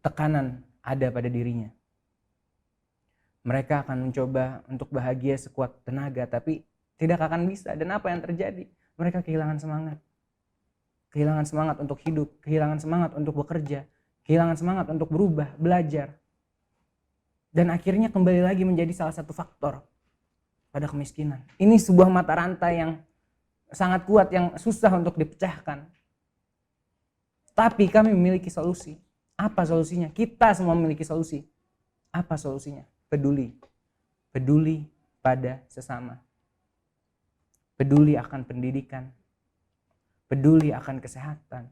tekanan ada pada dirinya. Mereka akan mencoba untuk bahagia sekuat tenaga, tapi tidak akan bisa. Dan apa yang terjadi? Mereka kehilangan semangat. Kehilangan semangat untuk hidup, kehilangan semangat untuk bekerja, kehilangan semangat untuk berubah, belajar. Dan akhirnya kembali lagi menjadi salah satu faktor pada kemiskinan. Ini sebuah mata rantai yang sangat kuat, yang susah untuk dipecahkan. Tapi kami memiliki solusi. Apa solusinya? Kita semua memiliki solusi. Apa solusinya? Peduli. Peduli pada sesama. Peduli akan pendidikan. Peduli akan kesehatan.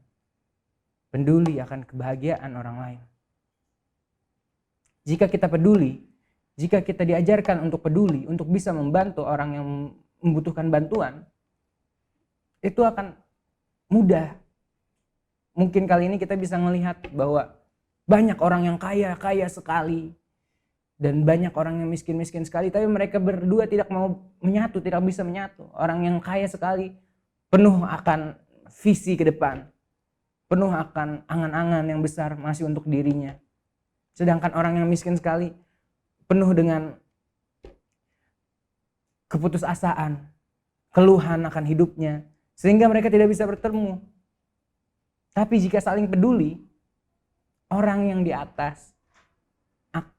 Peduli akan kebahagiaan orang lain. Jika kita peduli, jika kita diajarkan untuk peduli, untuk bisa membantu orang yang membutuhkan bantuan, itu akan mudah. Mungkin kali ini kita bisa melihat bahwa banyak orang yang kaya sekali, dan banyak orang yang miskin sekali, tapi mereka berdua tidak mau menyatu, tidak bisa menyatu. Orang yang kaya sekali penuh akan visi ke depan, penuh akan angan-angan yang besar masih untuk dirinya. Sedangkan orang yang miskin sekali penuh dengan keputusasaan, keluhan akan hidupnya, sehingga mereka tidak bisa bertemu. Tapi jika saling peduli, orang yang di atas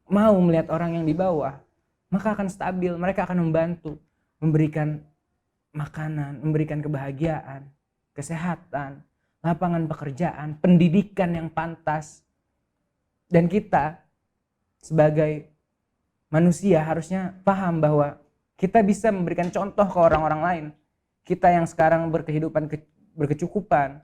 mau melihat orang yang di bawah, maka akan stabil. Mereka akan membantu, memberikan makanan, memberikan kebahagiaan, kesehatan, lapangan pekerjaan, pendidikan yang pantas. Dan kita sebagai manusia harusnya paham bahwa kita bisa memberikan contoh ke orang-orang lain. Kita yang sekarang berkecukupan,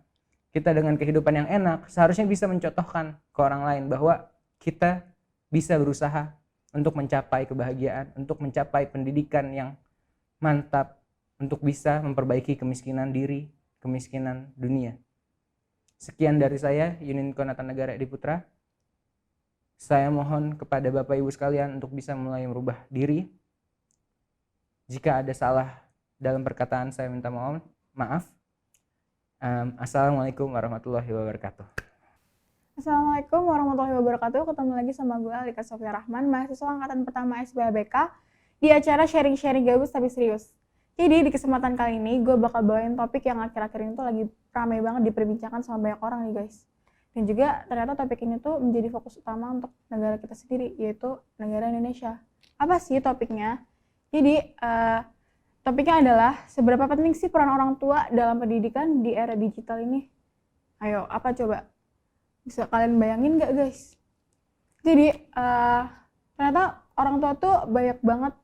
kita dengan kehidupan yang enak, seharusnya bisa mencontohkan ke orang lain bahwa kita bisa berusaha untuk mencapai kebahagiaan, untuk mencapai pendidikan yang mantap, untuk bisa memperbaiki kemiskinan diri, kemiskinan dunia. Sekian dari saya, Yuninko Natanegara Edi Putra. Saya mohon kepada Bapak Ibu sekalian untuk bisa mulai merubah diri. Jika ada salah dalam perkataan, saya minta maaf. Assalamualaikum warahmatullahi wabarakatuh. Assalamualaikum warahmatullahi wabarakatuh. Ketemu lagi sama gue Alika Sofia Rahman, mahasiswa angkatan pertama SBABK di acara sharing-sharing gabus tapi serius. Jadi di kesempatan kali ini gue bakal bawain topik yang akhir-akhir ini tuh lagi ramai banget diperbincangkan sama banyak orang nih guys. Dan juga ternyata topik ini tuh menjadi fokus utama untuk negara kita sendiri, yaitu negara Indonesia. Apa sih topiknya? Jadi topiknya adalah seberapa penting sih peran orang tua dalam pendidikan di era digital ini? Ayo, apa coba? Bisa kalian bayangin nggak guys? Jadi ternyata orang tua tuh banyak banget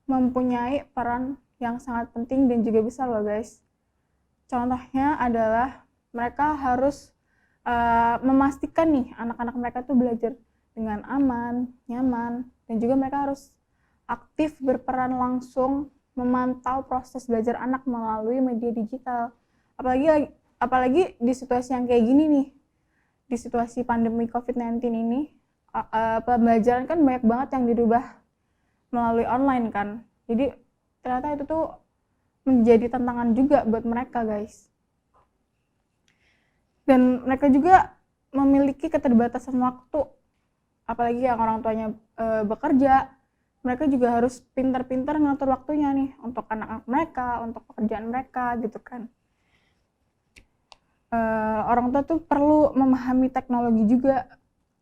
mempunyai peran yang sangat penting dan juga besar loh guys. Contohnya adalah mereka harus memastikan nih anak-anak mereka tuh belajar dengan aman, nyaman, dan juga mereka harus aktif berperan langsung memantau proses belajar anak melalui media digital. Apalagi di situasi yang kayak gini nih, di situasi pandemi COVID-19 ini, pembelajaran kan banyak banget yang dirubah melalui online kan. Jadi ternyata itu tuh menjadi tantangan juga buat mereka guys. Dan mereka juga memiliki keterbatasan waktu, apalagi yang orang tuanya bekerja. Mereka juga harus pintar-pintar ngatur waktunya nih untuk anak-anak mereka, untuk pekerjaan mereka gitu kan. Orang tua tuh perlu memahami teknologi juga.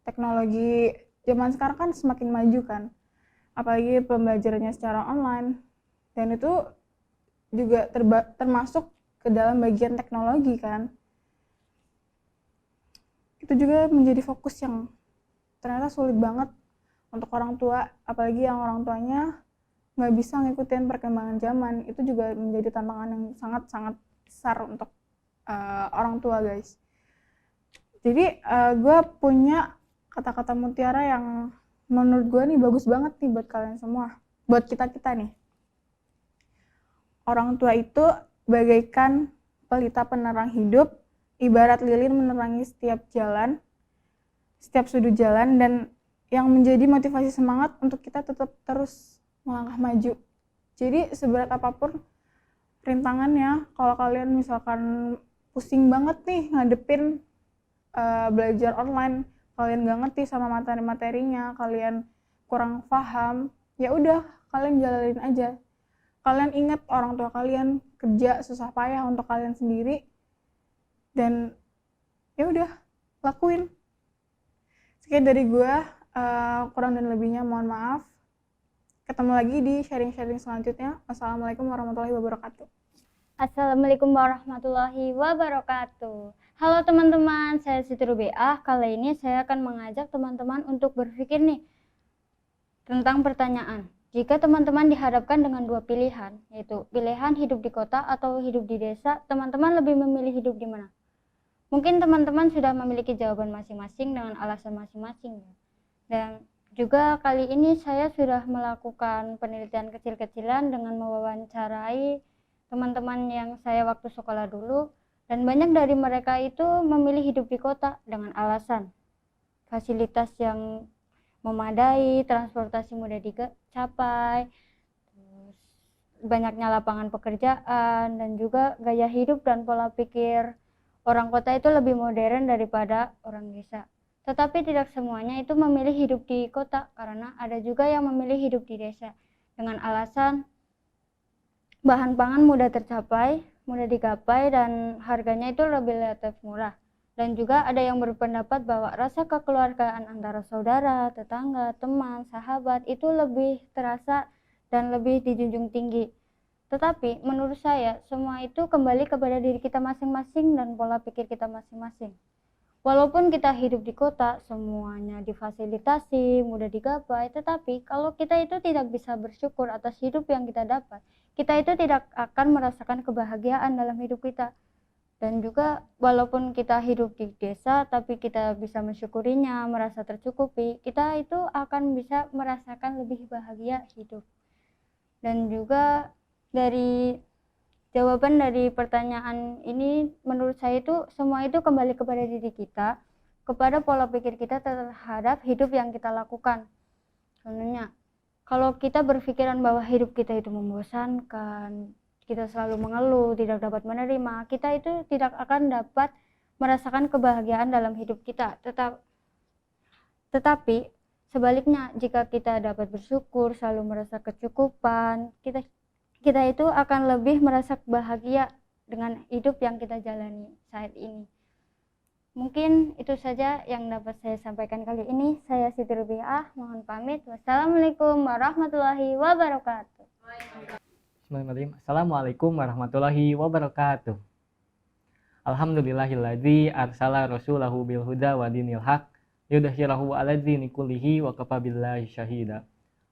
Teknologi zaman sekarang kan semakin maju kan, apalagi pembelajarannya secara online. Dan itu juga termasuk ke dalam bagian teknologi kan. Itu juga menjadi fokus yang ternyata sulit banget untuk orang tua, apalagi yang orang tuanya nggak bisa ngikutin perkembangan zaman. Itu juga menjadi tantangan yang sangat-sangat besar untuk orang tua guys. Jadi gue punya kata-kata mutiara yang menurut gue nih bagus banget nih buat kalian semua, buat kita-kita nih. Orang tua itu bagaikan pelita penerang hidup, ibarat lilin menerangi setiap jalan, setiap sudut jalan, dan yang menjadi motivasi semangat untuk kita tetap terus melangkah maju. Jadi seberat apapun rintangannya, kalau kalian misalkan pusing banget nih ngadepin belajar online, kalian gak ngerti sama materi-materinya, kalian kurang paham, ya udah kalian jalanin aja. Kalian ingat orang tua kalian kerja susah payah untuk kalian sendiri, dan ya udah lakuin. Sekian dari gue, kurang dan lebihnya mohon maaf. Ketemu lagi di sharing-sharing selanjutnya. Wassalamualaikum warahmatullahi wabarakatuh. Assalamualaikum warahmatullahi wabarakatuh. Halo teman-teman, saya Siti Rubiah. Kali ini saya akan mengajak teman-teman untuk berpikir nih tentang pertanyaan. Jika teman-teman dihadapkan dengan dua pilihan, yaitu pilihan hidup di kota atau hidup di desa, teman-teman lebih memilih hidup di mana? Mungkin teman-teman sudah memiliki jawaban masing-masing dengan alasan masing-masing. Dan juga kali ini saya sudah melakukan penelitian kecil-kecilan dengan mewawancarai teman-teman yang saya waktu sekolah dulu, dan banyak dari mereka itu memilih hidup di kota dengan alasan fasilitas yang memadai, transportasi mudah dicapai, terus banyaknya lapangan pekerjaan, dan juga gaya hidup dan pola pikir orang kota itu lebih modern daripada orang desa. Tetapi tidak semuanya itu memilih hidup di kota, karena ada juga yang memilih hidup di desa dengan alasan bahan pangan mudah tercapai, mudah digapai, dan harganya itu lebih relatif murah. Dan juga ada yang berpendapat bahwa rasa kekeluargaan antara saudara, tetangga, teman, sahabat itu lebih terasa dan lebih dijunjung tinggi. Tetapi menurut saya semua itu kembali kepada diri kita masing-masing dan pola pikir kita masing-masing. Walaupun kita hidup di kota, semuanya difasilitasi, mudah digapai, tetapi kalau kita itu tidak bisa bersyukur atas hidup yang kita dapat, kita itu tidak akan merasakan kebahagiaan dalam hidup kita. Dan juga walaupun kita hidup di desa, tapi kita bisa mensyukurinya, merasa tercukupi, kita itu akan bisa merasakan lebih bahagia hidup. Dan juga dari jawaban dari pertanyaan ini, menurut saya itu semua itu kembali kepada diri kita, kepada pola pikir kita terhadap hidup yang kita lakukan. Contohnya, kalau kita berpikiran bahwa hidup kita itu membosankan, kita selalu mengeluh, tidak dapat menerima, kita itu tidak akan dapat merasakan kebahagiaan dalam hidup kita. Tetapi sebaliknya, jika kita dapat bersyukur, selalu merasa kecukupan, kita itu akan lebih merasa bahagia dengan hidup yang kita jalani saat ini. Mungkin itu saja yang dapat saya sampaikan kali ini. Saya Siti Rubiah, mohon pamit. Wassalamualaikum warahmatullahi wabarakatuh. Bismillahirrahmanirrahim. Assalamualaikum warahmatullahi wabarakatuh. Alhamdulillahilladzi arsala rasulahu bil huda wa dinil haq yudhhirahu 'ala dzini kullihi wa kafa billahi syahida.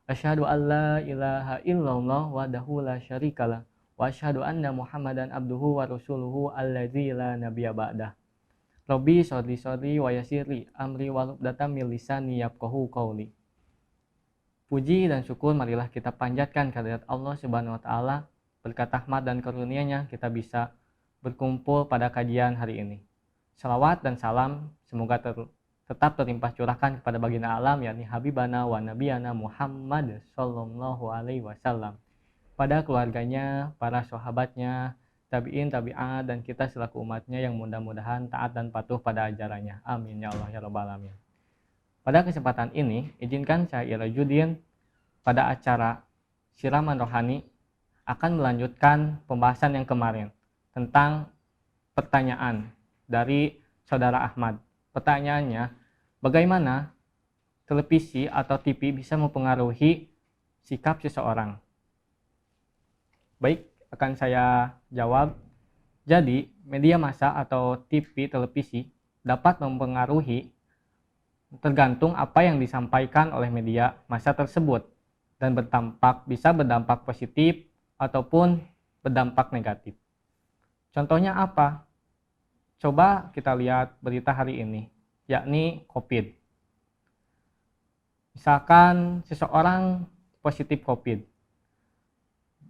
Asyhadu an la ilaha illallah wahdahu la syarikalah wa asyhadu anna Muhammadan abduhu wa rasuluhu allazi la nabiyya ba'dah. Rabbi sholli wa yassirli amri wa hludatan min lisani yafqahu qawli. Puji dan syukur marilah kita panjatkan kehadirat Allah Subhanahu wa taala. Berkat rahmat dan karunia-Nya kita bisa berkumpul pada kajian hari ini. Salawat dan salam semoga tetap terlimpah curahkan kepada baginda alam, yakni Habibana wa Nabiyana Muhammad Sallallahu Alaihi Wasallam, pada keluarganya, para sahabatnya, tabi'in, tabi'at, dan kita selaku umatnya yang mudah-mudahan taat dan patuh pada ajarannya. Amin ya Allah ya Rabbal Alamin. Pada kesempatan ini, izinkan saya Irajudin pada acara Siraman Rohani akan melanjutkan pembahasan yang kemarin tentang pertanyaan dari Saudara Ahmad. Pertanyaannya, bagaimana televisi atau TV bisa mempengaruhi sikap seseorang? Baik, akan saya jawab. Jadi, media massa atau TV, televisi dapat mempengaruhi tergantung apa yang disampaikan oleh media massa tersebut dan bisa berdampak positif ataupun berdampak negatif. Contohnya apa? Coba kita lihat berita hari ini, yakni COVID. Misalkan seseorang positif COVID,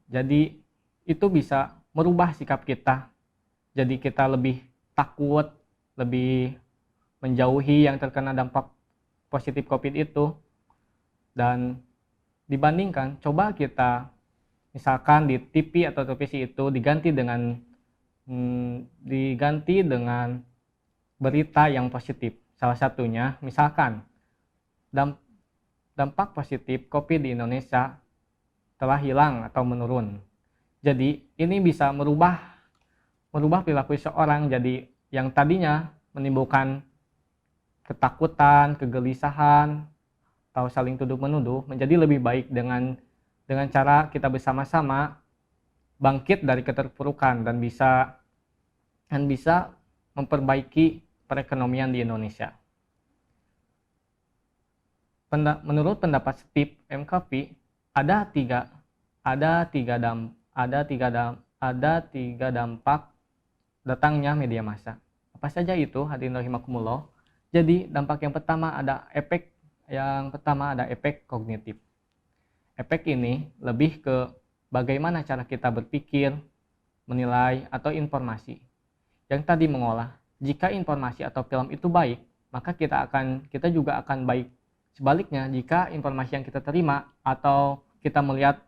jadi itu bisa merubah sikap kita. Jadi kita lebih takut, lebih menjauhi yang terkena dampak positif COVID itu. Dan dibandingkan, coba kita misalkan di TV atau televisi itu diganti dengan berita yang positif. Salah satunya misalkan dampak positif COVID di Indonesia telah hilang atau menurun. Jadi ini bisa merubah perilaku seseorang, jadi yang tadinya menimbulkan ketakutan, kegelisahan, atau saling tuduh-menuduh menjadi lebih baik dengan cara kita bersama-sama bangkit dari keterpurukan dan bisa memperbaiki perekonomian di Indonesia. Menurut pendapat Steve McCovey, ada tiga dampak datangnya media massa. Apa saja itu, hadirin rahimakumullah? Jadi dampak yang pertama ada efek kognitif. Efek ini lebih ke bagaimana cara kita berpikir, menilai, atau informasi. Yang tadi mengolah, jika informasi atau film itu baik, maka kita juga akan baik. Sebaliknya, jika informasi yang kita terima atau kita melihat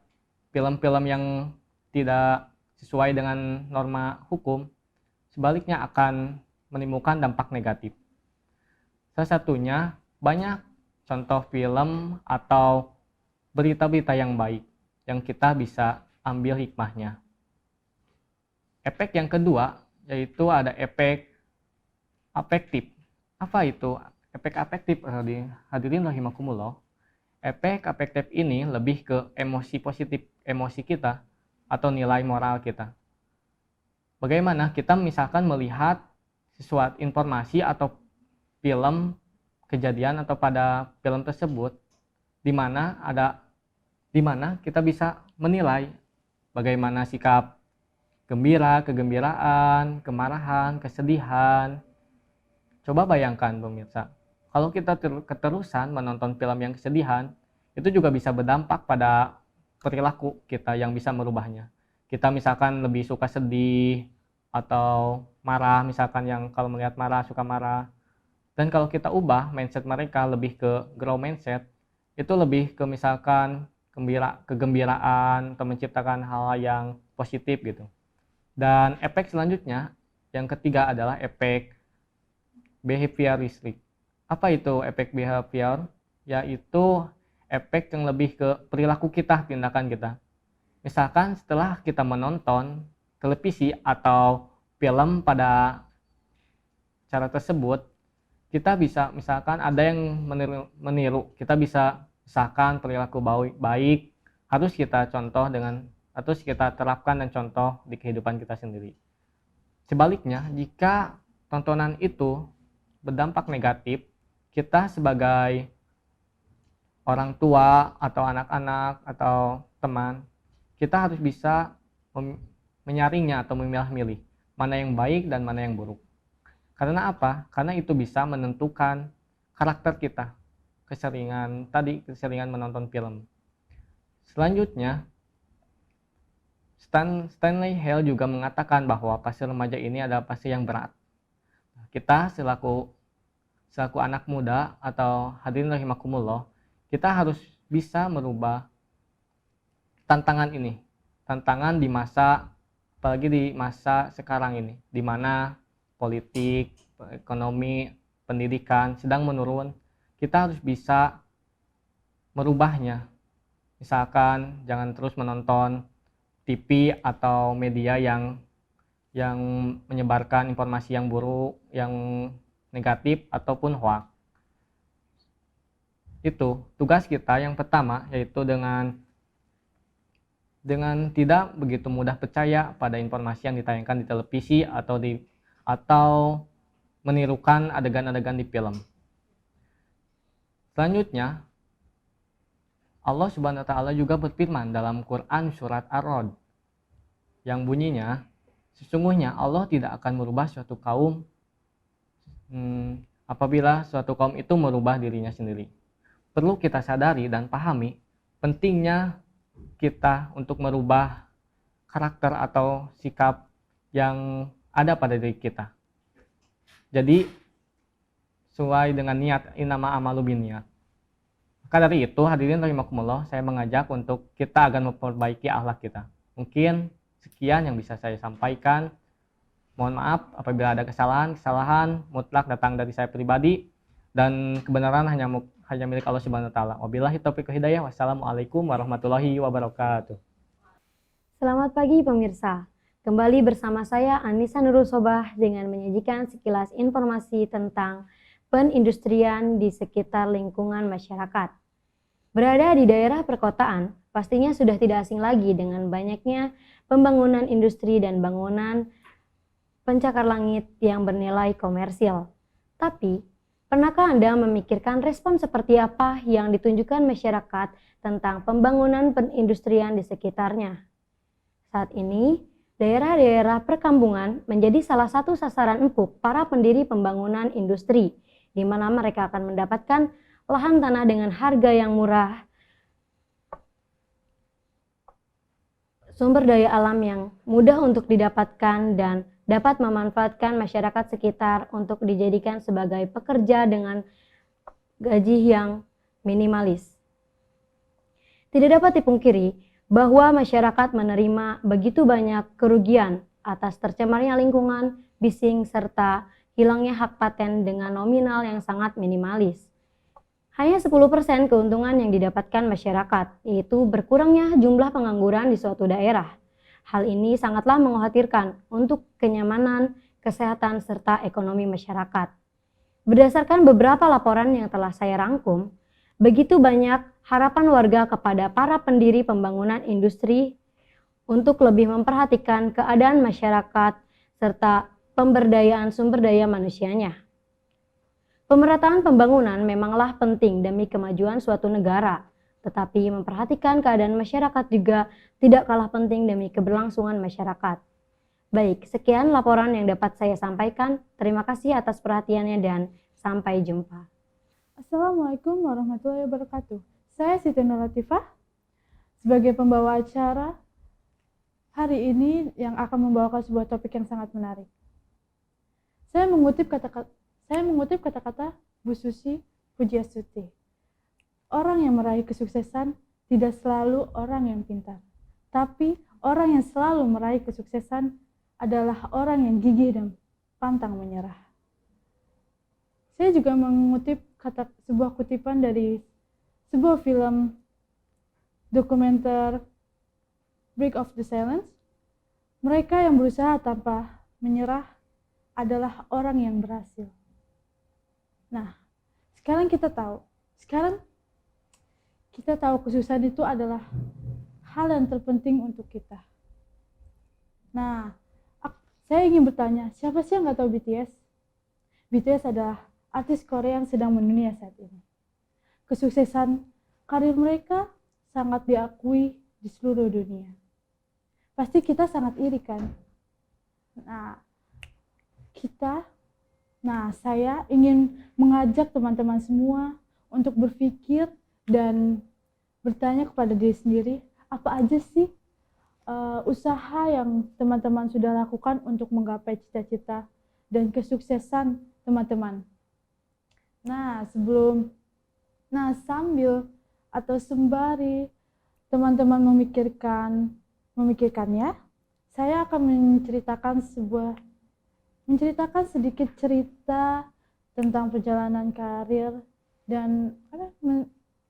film-film yang tidak sesuai dengan norma hukum, sebaliknya akan menimbulkan dampak negatif. Salah satunya, banyak contoh film atau berita-berita yang baik yang kita bisa ambil hikmahnya. Efek yang kedua yaitu ada efek afektif. Apa itu efek afektif? Hadirin rahimakumullah. Efek afektif ini lebih ke emosi positif, emosi kita atau nilai moral kita. Bagaimana kita misalkan melihat sesuatu informasi atau film kejadian atau pada film tersebut di mana kita bisa menilai bagaimana sikap gembira, kegembiraan, kemarahan, kesedihan. Coba bayangkan pemirsa, kalau kita keterusan menonton film yang kesedihan, itu juga bisa berdampak pada perilaku kita yang bisa merubahnya. Kita misalkan lebih suka sedih atau marah, misalkan yang kalau melihat marah suka marah. Dan kalau kita ubah mindset mereka lebih ke grow mindset, itu lebih ke misalkan kegembiraan atau menciptakan hal yang positif gitu. Dan efek selanjutnya yang ketiga adalah efek behavioristik. Apa itu efek behavior? Yaitu efek yang lebih ke perilaku kita, tindakan kita. Misalkan setelah kita menonton televisi atau film pada cara tersebut, kita bisa misalkan ada yang meniru, kita bisa misalkan perilaku baik harus kita terapkan dan contoh di kehidupan kita sendiri. Sebaliknya, jika tontonan itu berdampak negatif, kita sebagai orang tua atau anak-anak atau teman, kita harus bisa menyaringnya atau memilah-milih mana yang baik dan mana yang buruk. Karena apa? Karena itu bisa menentukan karakter kita, keseringan menonton film. Selanjutnya, Stanley Hale juga mengatakan bahwa fase remaja ini adalah fase yang berat. Kita selaku anak muda atau hadirin rahimakumullah, kita harus bisa merubah tantangan ini. Tantangan di masa, apalagi di masa sekarang ini, di mana politik, ekonomi, pendidikan sedang menurun. Kita harus bisa merubahnya. Misalkan jangan terus menonton TV atau media yang menyebarkan informasi yang buruk, yang negatif ataupun hoax. Itu tugas kita yang pertama, yaitu dengan tidak begitu mudah percaya pada informasi yang ditayangkan di televisi atau menirukan adegan-adegan di film. Selanjutnya, Allah Subhanahu wa taala juga berfirman dalam Quran surat Ar-Ra'd yang bunyinya, sesungguhnya Allah tidak akan merubah suatu kaum apabila suatu kaum itu merubah dirinya sendiri. Perlu kita sadari dan pahami pentingnya kita untuk merubah karakter atau sikap yang ada pada diri kita. Jadi sesuai dengan niat, innama amalu binniyat. Maka dari itu, hadirin rahimakumullah, saya mengajak untuk kita agar memperbaiki akhlak kita. Mungkin sekian yang bisa saya sampaikan. Mohon maaf apabila ada kesalahan mutlak datang dari saya pribadi, dan kebenaran hanya milik Allah Subhanahu wa taala. Wabillahi taufiq wal hidayah. Wassalamualaikum warahmatullahi wabarakatuh. Selamat pagi pemirsa. Kembali bersama saya Anissa Nurul Sobah dengan menyajikan sekilas informasi tentang penindustrian di sekitar lingkungan masyarakat. Berada di daerah perkotaan, pastinya sudah tidak asing lagi dengan banyaknya pembangunan industri dan bangunan pencakar langit yang bernilai komersil. Tapi, pernahkah Anda memikirkan respon seperti apa yang ditunjukkan masyarakat tentang pembangunan perindustrian di sekitarnya? Saat ini, daerah-daerah perkampungan menjadi salah satu sasaran empuk para pendiri pembangunan industri, di mana mereka akan mendapatkan lahan tanah dengan harga yang murah, sumber daya alam yang mudah untuk didapatkan, dan dapat memanfaatkan masyarakat sekitar untuk dijadikan sebagai pekerja dengan gaji yang minimalis. Tidak dapat dipungkiri bahwa masyarakat menerima begitu banyak kerugian atas tercemarnya lingkungan, bising, serta hilangnya hak paten dengan nominal yang sangat minimalis. hanya 10% keuntungan yang didapatkan masyarakat, yaitu berkurangnya jumlah pengangguran di suatu daerah. Hal ini sangatlah mengkhawatirkan untuk kenyamanan, kesehatan, serta ekonomi masyarakat. Berdasarkan beberapa laporan yang telah saya rangkum, begitu banyak harapan warga kepada para pendiri pembangunan industri untuk lebih memperhatikan keadaan masyarakat serta pemberdayaan sumber daya manusianya. Pemerataan pembangunan memanglah penting demi kemajuan suatu negara, tetapi memperhatikan keadaan masyarakat juga tidak kalah penting demi keberlangsungan masyarakat. Baik, sekian laporan yang dapat saya sampaikan. Terima kasih atas perhatiannya dan sampai jumpa. Assalamualaikum warahmatullahi wabarakatuh. Saya Siti Nur Latifah sebagai pembawa acara hari ini yang akan membawakan sebuah topik yang sangat menarik. Saya mengutip kata-kata Bu Susi Pujiastuti. Orang yang meraih kesuksesan tidak selalu orang yang pintar, tapi orang yang selalu meraih kesuksesan adalah orang yang gigih dan pantang menyerah. Saya juga mengutip sebuah kutipan dari sebuah film dokumenter Break of the Silence. Mereka yang berusaha tanpa menyerah adalah orang yang berhasil. Nah, sekarang kita tahu kesuksesan itu adalah hal yang terpenting untuk kita. Nah, saya ingin bertanya, siapa sih yang nggak tahu BTS? BTS adalah artis Korea yang sedang mendunia saat ini. Kesuksesan karir mereka sangat diakui di seluruh dunia. Pasti kita sangat iri kan? Saya ingin mengajak teman-teman semua untuk berpikir dan bertanya kepada diri sendiri, apa aja sih usaha yang teman-teman sudah lakukan untuk menggapai cita-cita dan kesuksesan teman-teman. Sambil atau sembari teman-teman memikirkannya, saya akan menceritakan sedikit cerita tentang perjalanan karir dan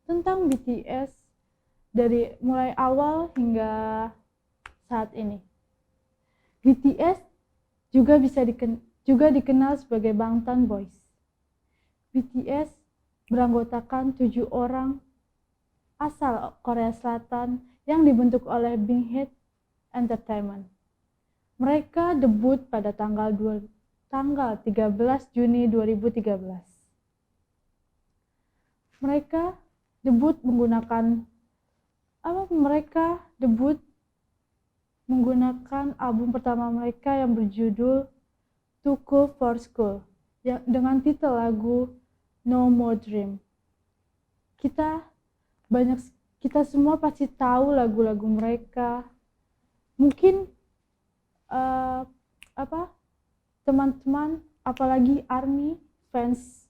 tentang BTS dari mulai awal hingga saat ini. BTS juga dikenal sebagai Bangtan Boys. BTS beranggotakan 7 orang asal Korea Selatan yang dibentuk oleh Big Hit Entertainment. Mereka debut pada tanggal 13 Juni 2013. Mereka debut menggunakan album pertama mereka yang berjudul Too Cool for School dengan titel lagu No More Dream. Kita semua pasti tahu lagu-lagu mereka. Mungkin teman-teman, apalagi ARMY fans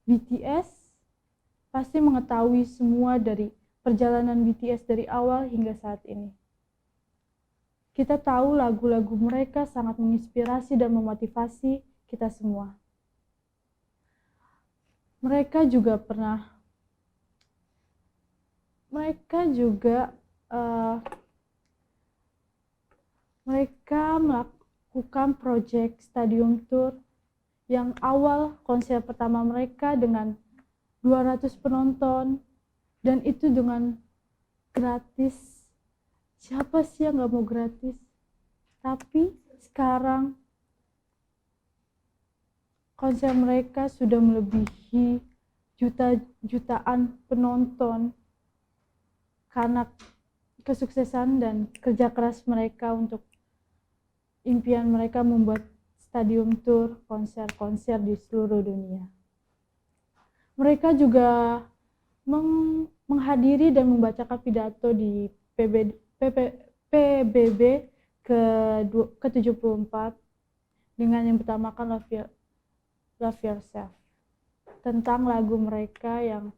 BTS pasti mengetahui semua dari perjalanan BTS dari awal hingga saat ini. Kita tahu lagu-lagu mereka sangat menginspirasi dan memotivasi kita semua. Mereka melakukan proyek stadium tour yang awal konser pertama mereka dengan 200 penonton dan itu dengan gratis. Siapa sih yang gak mau gratis? Tapi sekarang konser mereka sudah melebihi jutaan penonton karena kesuksesan dan kerja keras mereka untuk impian mereka membuat stadium tour konser-konser di seluruh dunia. Mereka juga menghadiri dan membacakan pidato di PBB ke-74 dengan yang bertemakan Love Yourself, tentang lagu mereka yang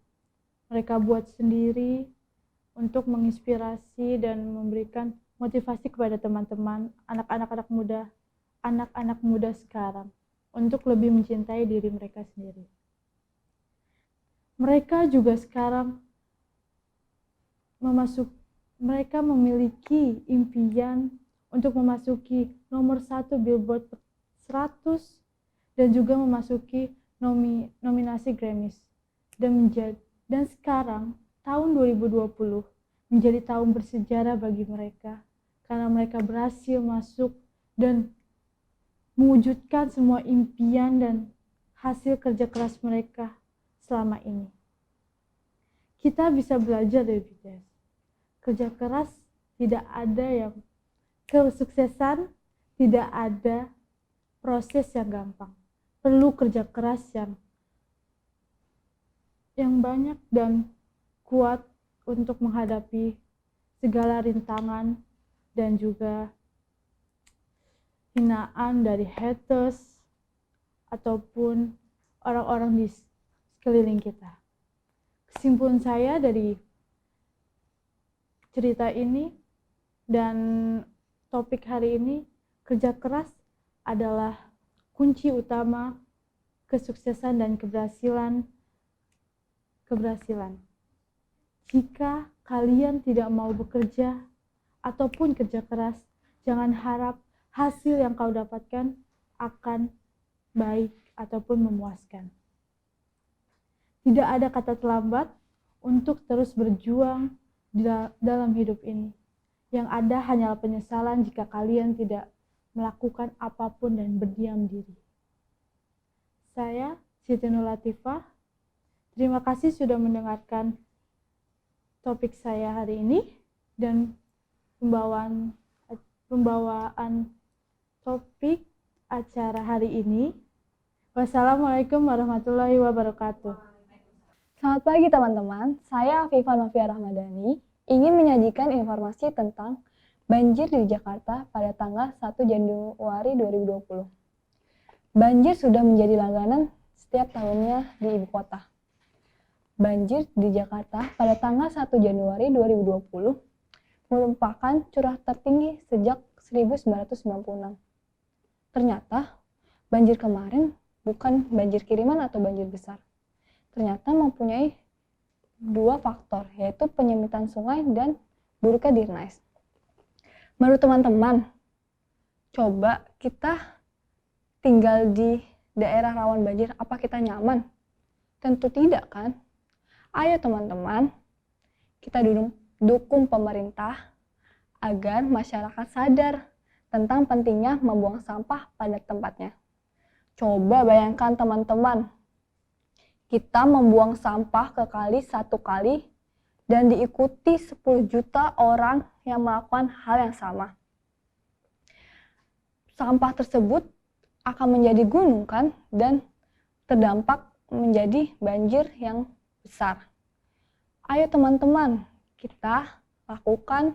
mereka buat sendiri untuk menginspirasi dan memberikan motivasi kepada teman-teman anak-anak muda sekarang untuk lebih mencintai diri mereka sendiri. mereka juga sekarang mereka memiliki impian untuk memasuki nomor 1 Billboard 100 dan juga memasuki nominasi Grammys. Dan sekarang tahun 2020 menjadi tahun bersejarah bagi mereka karena mereka berhasil masuk dan mewujudkan semua impian dan hasil kerja keras mereka selama ini. Kita bisa belajar dari BTS. Kerja keras tidak ada yang kesuksesan, tidak ada proses yang gampang. Perlu kerja keras yang banyak dan kuat untuk menghadapi segala rintangan dan juga hinaan dari haters ataupun orang-orang di sekeliling kita. Kesimpulan saya dari cerita ini dan topik hari ini, kerja keras adalah kunci utama kesuksesan dan keberhasilan. Jika kalian tidak mau bekerja ataupun kerja keras, jangan harap hasil yang kau dapatkan akan baik ataupun memuaskan. Tidak ada kata terlambat untuk terus berjuang dalam hidup ini. Yang ada hanyalah penyesalan jika kalian tidak melakukan apapun dan berdiam diri. Saya, Siti Nur Latifah, terima kasih sudah mendengarkan topik saya hari ini dan pembawaan topik acara hari ini. Wassalamualaikum warahmatullahi wabarakatuh. Selamat pagi teman-teman, saya Afifah Novia Rahmadani ingin menyajikan informasi tentang banjir di Jakarta pada tanggal 1 Januari 2020. Banjir sudah menjadi langganan setiap tahunnya di ibu kota. Banjir di Jakarta pada tanggal 1 Januari 2020 merupakan curah tertinggi sejak 1996. Ternyata banjir kemarin bukan banjir kiriman atau banjir besar. Ternyata mempunyai dua faktor, yaitu penyempitan sungai dan buruknya Dirnais. Menurut teman-teman, coba kita tinggal di daerah rawan banjir, apa kita nyaman? Tentu tidak kan? Ayo teman-teman, kita dukung pemerintah agar masyarakat sadar tentang pentingnya membuang sampah pada tempatnya. Coba bayangkan teman-teman, kita membuang sampah ke kali satu kali dan diikuti 10 juta orang yang melakukan hal yang sama. Sampah tersebut akan menjadi gunung kan, dan terdampak menjadi banjir yang besar. Ayo teman-teman, kita lakukan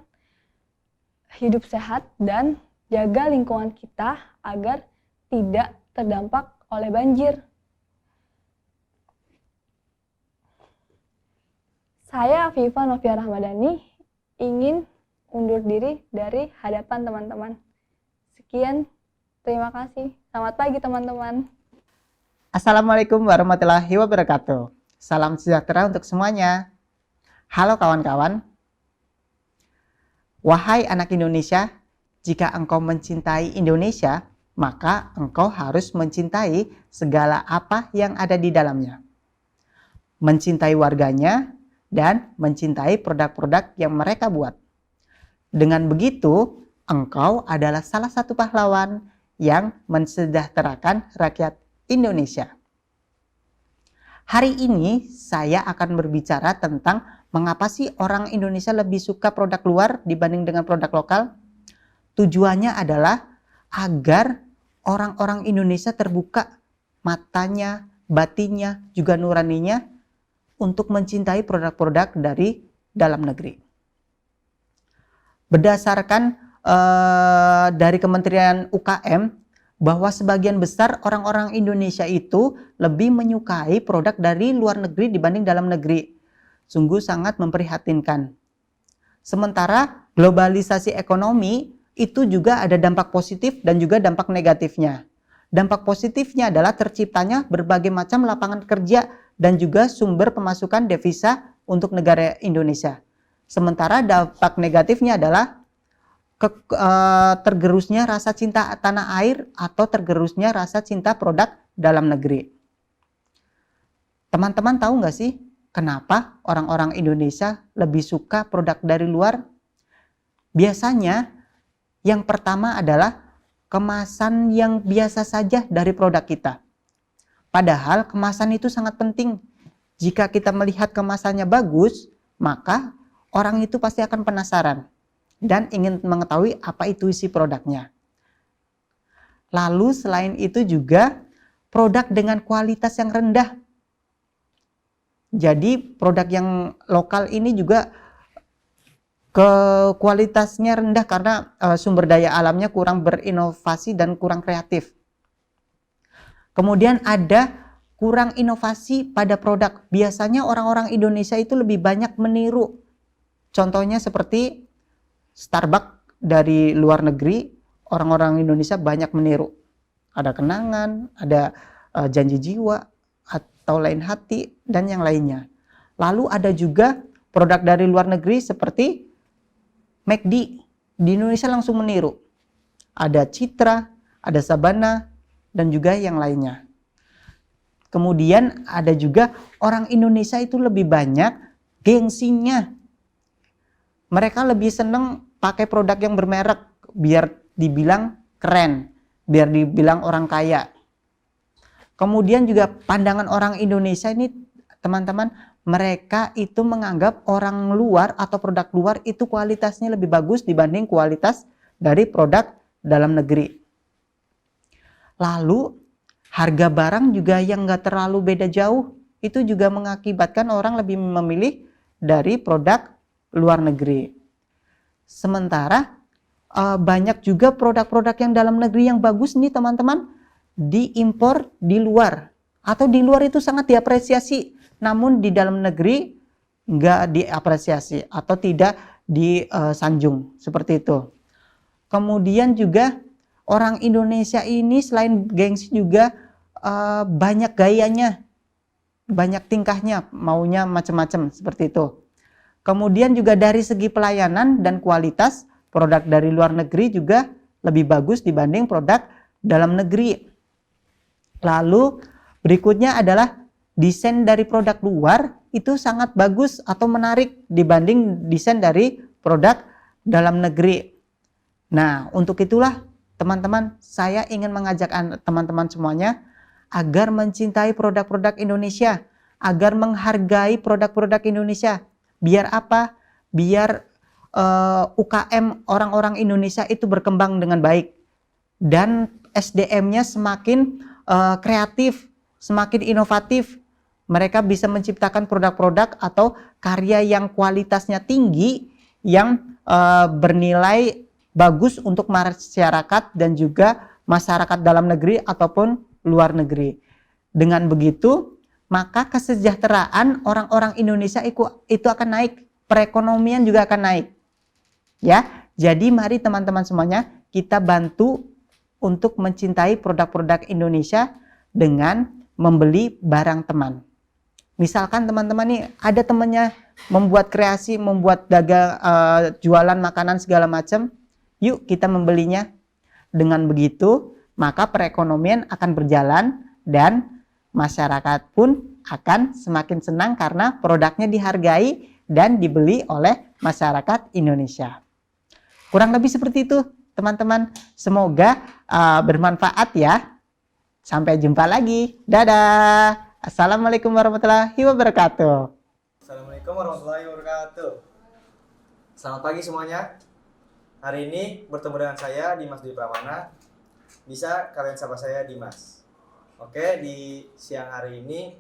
hidup sehat dan jaga lingkungan kita agar tidak terdampak oleh banjir. Saya Afifah Novia Rahmadani ingin undur diri dari hadapan teman-teman. Sekian, terima kasih. Selamat pagi teman-teman. Assalamualaikum warahmatullahi wabarakatuh. Salam sejahtera untuk semuanya. Halo kawan-kawan. Wahai anak Indonesia, jika engkau mencintai Indonesia, maka engkau harus mencintai segala apa yang ada di dalamnya. Mencintai warganya dan mencintai produk-produk yang mereka buat. Dengan begitu, engkau adalah salah satu pahlawan yang mensejahterakan rakyat Indonesia. Hari ini saya akan berbicara tentang mengapa sih orang Indonesia lebih suka produk luar dibanding dengan produk lokal. Tujuannya adalah agar orang-orang Indonesia terbuka matanya, batinnya, juga nuraninya untuk mencintai produk-produk dari dalam negeri. Berdasarkan dari Kementerian UKM, bahwa sebagian besar orang-orang Indonesia itu lebih menyukai produk dari luar negeri dibanding dalam negeri. Sungguh sangat memprihatinkan. Sementara globalisasi ekonomi itu juga ada dampak positif dan juga dampak negatifnya. Dampak positifnya adalah terciptanya berbagai macam lapangan kerja dan juga sumber pemasukan devisa untuk negara Indonesia. Sementara dampak negatifnya adalah tergerusnya rasa cinta tanah air atau tergerusnya rasa cinta produk dalam negeri. Teman-teman tahu nggak sih kenapa orang-orang Indonesia lebih suka produk dari luar? Biasanya yang pertama adalah kemasan yang biasa saja dari produk kita. Padahal kemasan itu sangat penting. Jika kita melihat kemasannya bagus, maka orang itu pasti akan penasaran dan ingin mengetahui apa itu isi produknya. Lalu selain itu juga produk dengan kualitas yang rendah. Jadi produk yang lokal ini juga kualitasnya rendah karena sumber daya alamnya kurang berinovasi dan kurang kreatif. Kemudian ada kurang inovasi pada produk. Biasanya orang-orang Indonesia itu lebih banyak meniru. Contohnya seperti Starbucks dari luar negeri, orang-orang Indonesia banyak meniru. Ada kenangan, ada janji jiwa, atau lain hati, dan yang lainnya. Lalu ada juga produk dari luar negeri seperti McD. Di Indonesia langsung meniru. Ada Citra, ada Sabana, dan juga yang lainnya. Kemudian ada juga orang Indonesia itu lebih banyak gengsinya. Mereka lebih seneng pakai produk yang bermerek biar dibilang keren, biar dibilang orang kaya. Kemudian juga pandangan orang Indonesia ini, teman-teman, mereka itu menganggap orang luar atau produk luar itu kualitasnya lebih bagus dibanding kualitas dari produk dalam negeri. Lalu harga barang juga yang nggak terlalu beda jauh, itu juga mengakibatkan orang lebih memilih dari produk luar negeri. Sementara banyak juga produk-produk yang dalam negeri yang bagus nih teman-teman, diimpor di luar. Atau di luar itu sangat diapresiasi, namun di dalam negeri nggak diapresiasi atau tidak disanjung, seperti itu. Kemudian juga orang Indonesia ini selain gengsi juga banyak gayanya, banyak tingkahnya, maunya macam-macam seperti itu. Kemudian juga dari segi pelayanan dan kualitas, produk dari luar negeri juga lebih bagus dibanding produk dalam negeri. Lalu berikutnya adalah desain dari produk luar itu sangat bagus atau menarik dibanding desain dari produk dalam negeri. Nah, untuk itulah teman-teman, saya ingin mengajak teman-teman semuanya agar mencintai produk-produk Indonesia, agar menghargai produk-produk Indonesia. Biar apa? Biar UKM orang-orang Indonesia itu berkembang dengan baik dan SDM-nya semakin kreatif, semakin inovatif. Mereka bisa menciptakan produk-produk atau karya yang kualitasnya tinggi, yang bernilai bagus untuk masyarakat dan juga masyarakat dalam negeri ataupun luar negeri. Dengan begitu, maka kesejahteraan orang-orang Indonesia itu akan naik, perekonomian juga akan naik. Ya, jadi mari teman-teman semuanya kita bantu untuk mencintai produk-produk Indonesia dengan membeli barang teman. Misalkan teman-teman nih ada temannya membuat kreasi, membuat dagang, jualan makanan segala macam, yuk kita membelinya. Dengan begitu, maka perekonomian akan berjalan dan masyarakat pun akan semakin senang karena produknya dihargai dan dibeli oleh masyarakat Indonesia. Kurang lebih seperti itu, teman-teman. Semoga bermanfaat ya. Sampai jumpa lagi. Dadah. Assalamualaikum warahmatullahi wabarakatuh. Assalamualaikum warahmatullahi wabarakatuh. Selamat pagi semuanya. Hari ini bertemu dengan saya Dimas Dwi Pramana. Bisa kalian sapa saya Dimas. Oke, di siang hari ini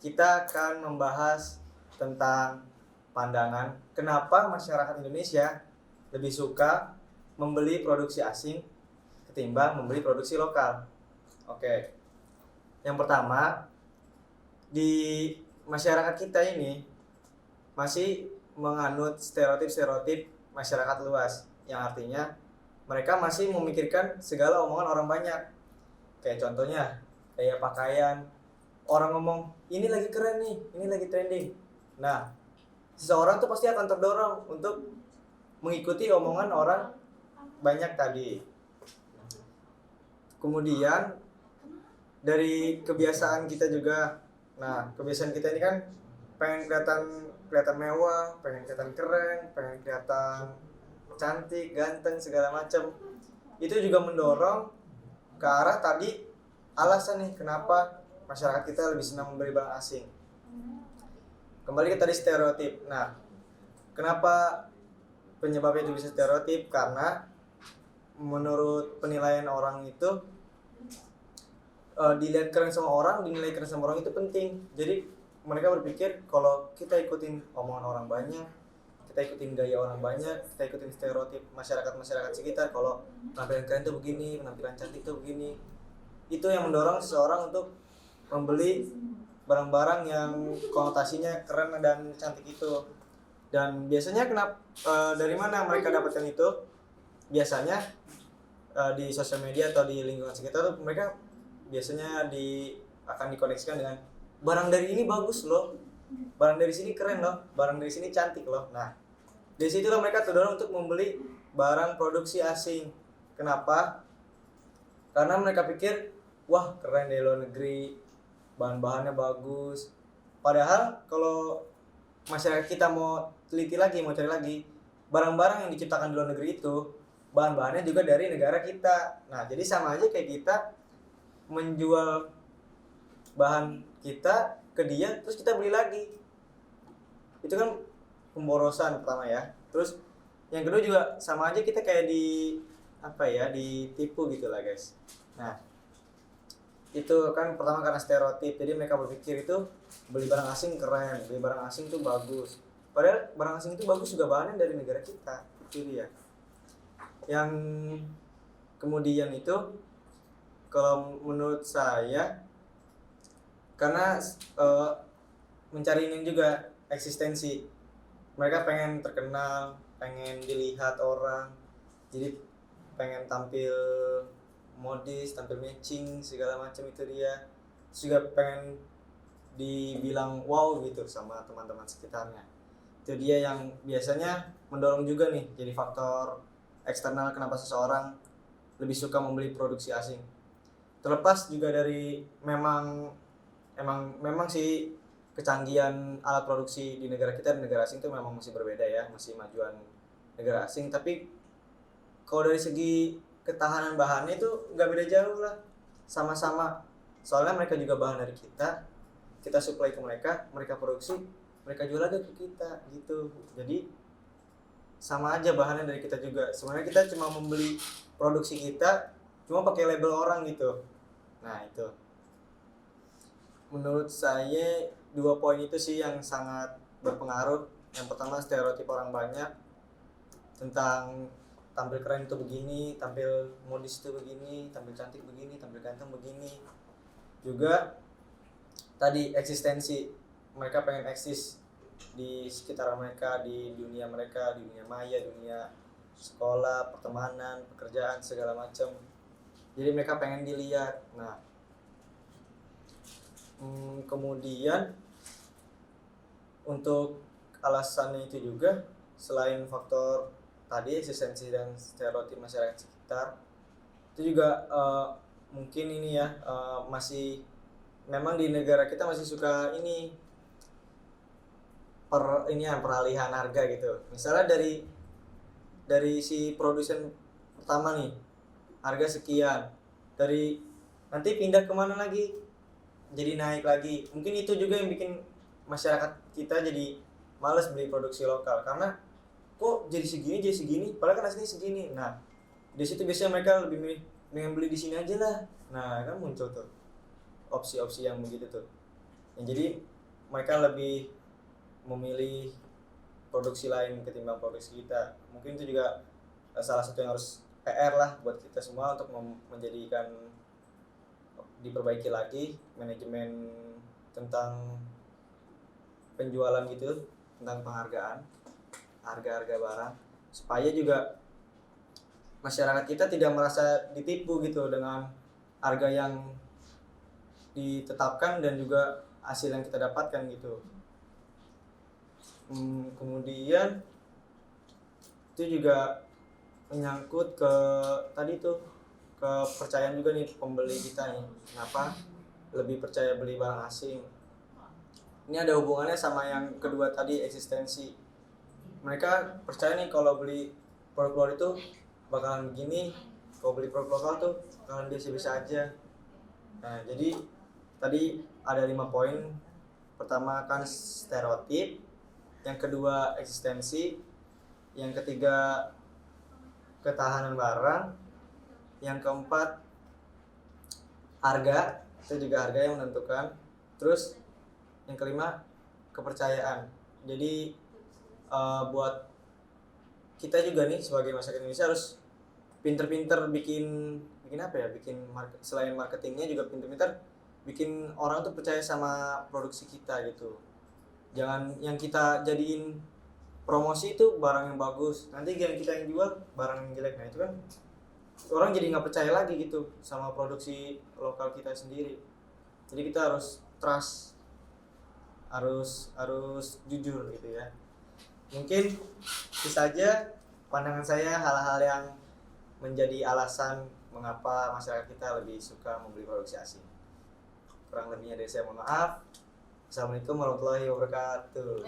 kita akan membahas tentang pandangan kenapa masyarakat Indonesia lebih suka membeli produksi asing ketimbang membeli produksi lokal. Oke. Yang pertama, di masyarakat kita ini masih menganut stereotip-stereotip masyarakat luas, yang artinya mereka masih memikirkan segala omongan orang banyak. Kayak contohnya gaya pakaian, orang ngomong ini lagi keren nih, ini lagi trending. Nah, seseorang tuh pasti akan terdorong untuk mengikuti omongan orang banyak tadi. Kemudian dari kebiasaan kita juga. Nah, kebiasaan kita ini kan pengen kelihatan mewah, pengen kelihatan keren, pengen kelihatan cantik, ganteng, segala macam. Itu juga mendorong ke arah tadi alasan nih kenapa masyarakat kita lebih senang membeli barang asing. Kembali ke tadi stereotip. Nah, kenapa penyebabnya itu bisa stereotip? Karena menurut penilaian orang itu dilihat keren sama orang, dinilai keren sama orang itu penting. Jadi mereka berpikir kalau kita ikutin omongan orang banyak, kita ikutin gaya orang banyak, kita ikutin stereotip masyarakat sekitar, kalau penampilan keren tuh begini, penampilan cantik tuh begini, itu yang mendorong seseorang untuk membeli barang-barang yang konotasinya keren dan cantik itu. Dan biasanya dari mana mereka dapatkan itu? Biasanya di sosial media atau di lingkungan sekitar tuh mereka biasanya akan dikoneksikan dengan barang dari ini bagus loh, barang dari sini keren loh, barang dari sini cantik loh. Nah, dari situlah mereka terdorong untuk membeli barang produksi asing. Kenapa? Karena mereka pikir, wah keren dari luar negeri, bahan-bahannya bagus. Padahal kalau masyarakat kita mau teliti lagi, mau cari lagi, barang-barang yang diciptakan di luar negeri itu bahan-bahannya juga dari negara kita. Nah, jadi sama aja kayak kita menjual bahan kita ke dia, terus kita beli lagi. Itu kan pemborosan pertama ya. Terus yang kedua juga sama aja kita kayak ditipu gitu lah guys. Nah, itu kan pertama karena stereotip. Jadi mereka berpikir itu beli barang asing keren, beli barang asing itu bagus. Padahal barang asing itu bagus juga bahannya dari negara kita. Itu dia. Yang kemudian itu kalau menurut saya karena mencari ini juga eksistensi, mereka pengen terkenal, pengen dilihat orang, jadi pengen tampil modis, tampil matching segala macam itu dia. Terus juga pengen dibilang wow gitu sama teman-teman sekitarnya. Itu dia yang biasanya mendorong juga nih jadi faktor eksternal kenapa seseorang lebih suka membeli produksi asing. Terlepas juga dari memang sih kecanggihan alat produksi di negara kita dan negara asing itu memang masih berbeda ya, masih majuan negara asing. Tapi kalau dari segi ketahanan bahannya itu nggak beda jauh lah, sama-sama. Soalnya mereka juga bahan dari kita supply ke mereka, mereka produksi, mereka jual lagi ke kita gitu. Jadi sama aja bahannya dari kita juga. Sebenarnya kita cuma membeli produksi kita, cuma pakai label orang gitu. Nah itu menurut saya 2 poin itu sih yang sangat berpengaruh. Yang pertama stereotip orang banyak tentang tampil keren itu begini, tampil modis itu begini, tampil cantik begini, tampil ganteng begini. Juga tadi eksistensi, mereka pengen eksis di sekitar mereka, di dunia mereka, di dunia maya, dunia sekolah, pertemanan, pekerjaan, segala macam. Jadi mereka pengen dilihat. Nah, kemudian untuk alasannya itu juga selain faktor tadi eksistensi dan stereotip masyarakat sekitar, itu juga mungkin ini ya masih memang di negara kita masih suka ini peralihan harga gitu. Misalnya dari si produsen pertama nih harga sekian, dari nanti pindah kemana lagi jadi naik lagi. Mungkin itu juga yang bikin masyarakat kita jadi males beli produksi lokal karena kok jadi segini padahal kan aslinya segini. Nah di situ biasanya mereka lebih milih dengan beli di sini aja lah. Nah kan muncul tuh opsi-opsi yang begitu tuh, yang jadi mereka lebih memilih produksi lain ketimbang produksi kita. Mungkin itu juga salah satu yang harus PR lah buat kita semua untuk menjadikan diperbaiki lagi manajemen tentang penjualan gitu, tentang penghargaan harga-harga barang, supaya juga masyarakat kita tidak merasa ditipu gitu dengan harga yang ditetapkan dan juga hasil yang kita dapatkan gitu. Kemudian itu juga menyangkut ke tadi tuh kepercayaan juga nih pembeli kita nih, kenapa lebih percaya beli barang asing. Ini ada hubungannya sama yang kedua tadi, eksistensi. Mereka percaya nih kalau beli produk luar itu bakalan begini, kalau beli produk lokal tuh bakalan biasa-biasa aja. Nah, jadi tadi ada 5 poin. Pertama kan stereotip, yang kedua eksistensi, yang ketiga ketahanan barang, yang keempat harga, itu juga harga yang menentukan. Terus yang kelima kepercayaan. Jadi buat kita juga nih sebagai masyarakat Indonesia harus pinter-pinter bikin apa ya, selain marketingnya juga pinter-pinter bikin orang tuh percaya sama produksi kita gitu. Jangan yang kita jadiin promosi itu barang yang bagus, nanti yang kita yang jual barang yang jelek. Nah itu kan orang jadi nggak percaya lagi gitu sama produksi lokal kita sendiri. Jadi kita harus trust, harus jujur gitu ya. Mungkin itu saja pandangan saya, hal-hal yang menjadi alasan mengapa masyarakat kita lebih suka membeli produksi asing. Kurang lebihnya dari saya mohon maaf. Assalamualaikum warahmatullahi wabarakatuh.